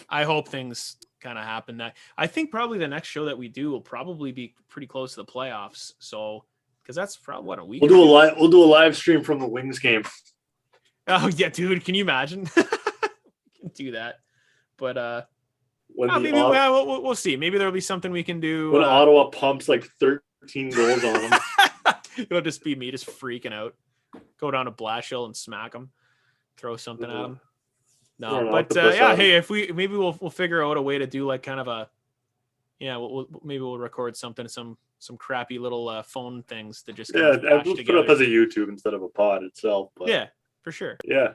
I hope things kind of happen. I think probably the next show that we do will probably be pretty close to the playoffs. So because that's probably what a week. We'll do a live stream from the Wings game. Oh yeah, dude! Can you imagine? We can do that. But we'll see. Maybe there'll be something we can do. When Ottawa pumps 13 goals on them, it'll just be me just freaking out. Go down to Blashill and smack him, throw something at him. No, but hey, if we'll figure out a way to do kind of a we'll record something, some crappy little phone things to just we'll put it up as a YouTube instead of a pod itself. But yeah, for sure. Yeah.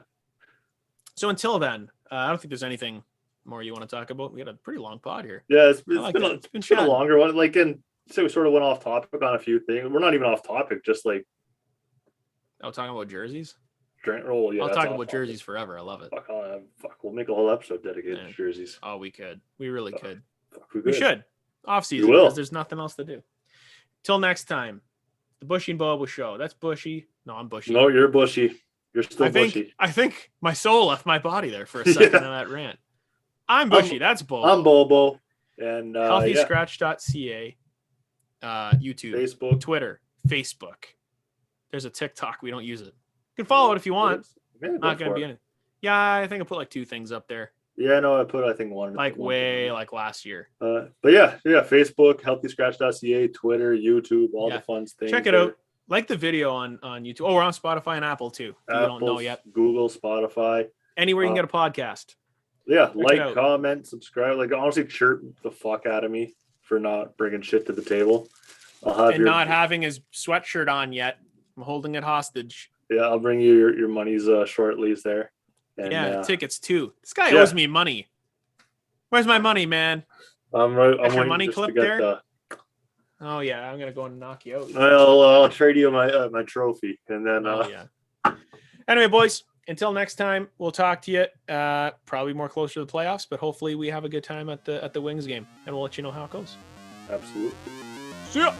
So until then, I don't think there's anything more you want to talk about. We had a pretty long pod here. Yeah, it's been a longer one. So we sort of went off topic on a few things. We're not even off topic, just talking about jerseys. Yeah, I'll talk about jerseys forever. I love it. We'll make a whole episode dedicated to jerseys. Oh, we could. We really could. We should. Off season because there's nothing else to do. Till next time, the Buschy and Bobo show. That's Buschy. No, I'm Buschy. No, you're Buschy. You're still Buschy. I think my soul left my body there for a second in that rant. I'm Buschy. That's Bobo. I'm Bobo. And healthyscratch.ca, YouTube, Facebook, Twitter, Facebook. There's a TikTok. We don't use it. You can follow it if you want. Not going to be in it. Yeah, I think I put 2 things up there. Yeah, no, I put one. Last year. But yeah, Facebook, healthyscratch.ca, Twitter, YouTube, all the fun things. Check it out. Like the video on YouTube. Oh, we're on Spotify and Apple too. If you don't know yet. Google, Spotify. Anywhere you can get a podcast. Yeah, comment, subscribe. Honestly, chirp the fuck out of me for not bringing shit to the table. Not having his sweatshirt on yet. I'm holding it hostage. Yeah, I'll bring you your monies shortly there. And, tickets too. This guy owes me money. Where's my money, man? I'm your money clip there? Oh yeah, I'm gonna go and knock you out. I'll trade you my trophy, and then. Anyway, boys. Until next time, we'll talk to you. Probably more closer to the playoffs, but hopefully we have a good time at the Wings game, and we'll let you know how it goes. Absolutely. See ya.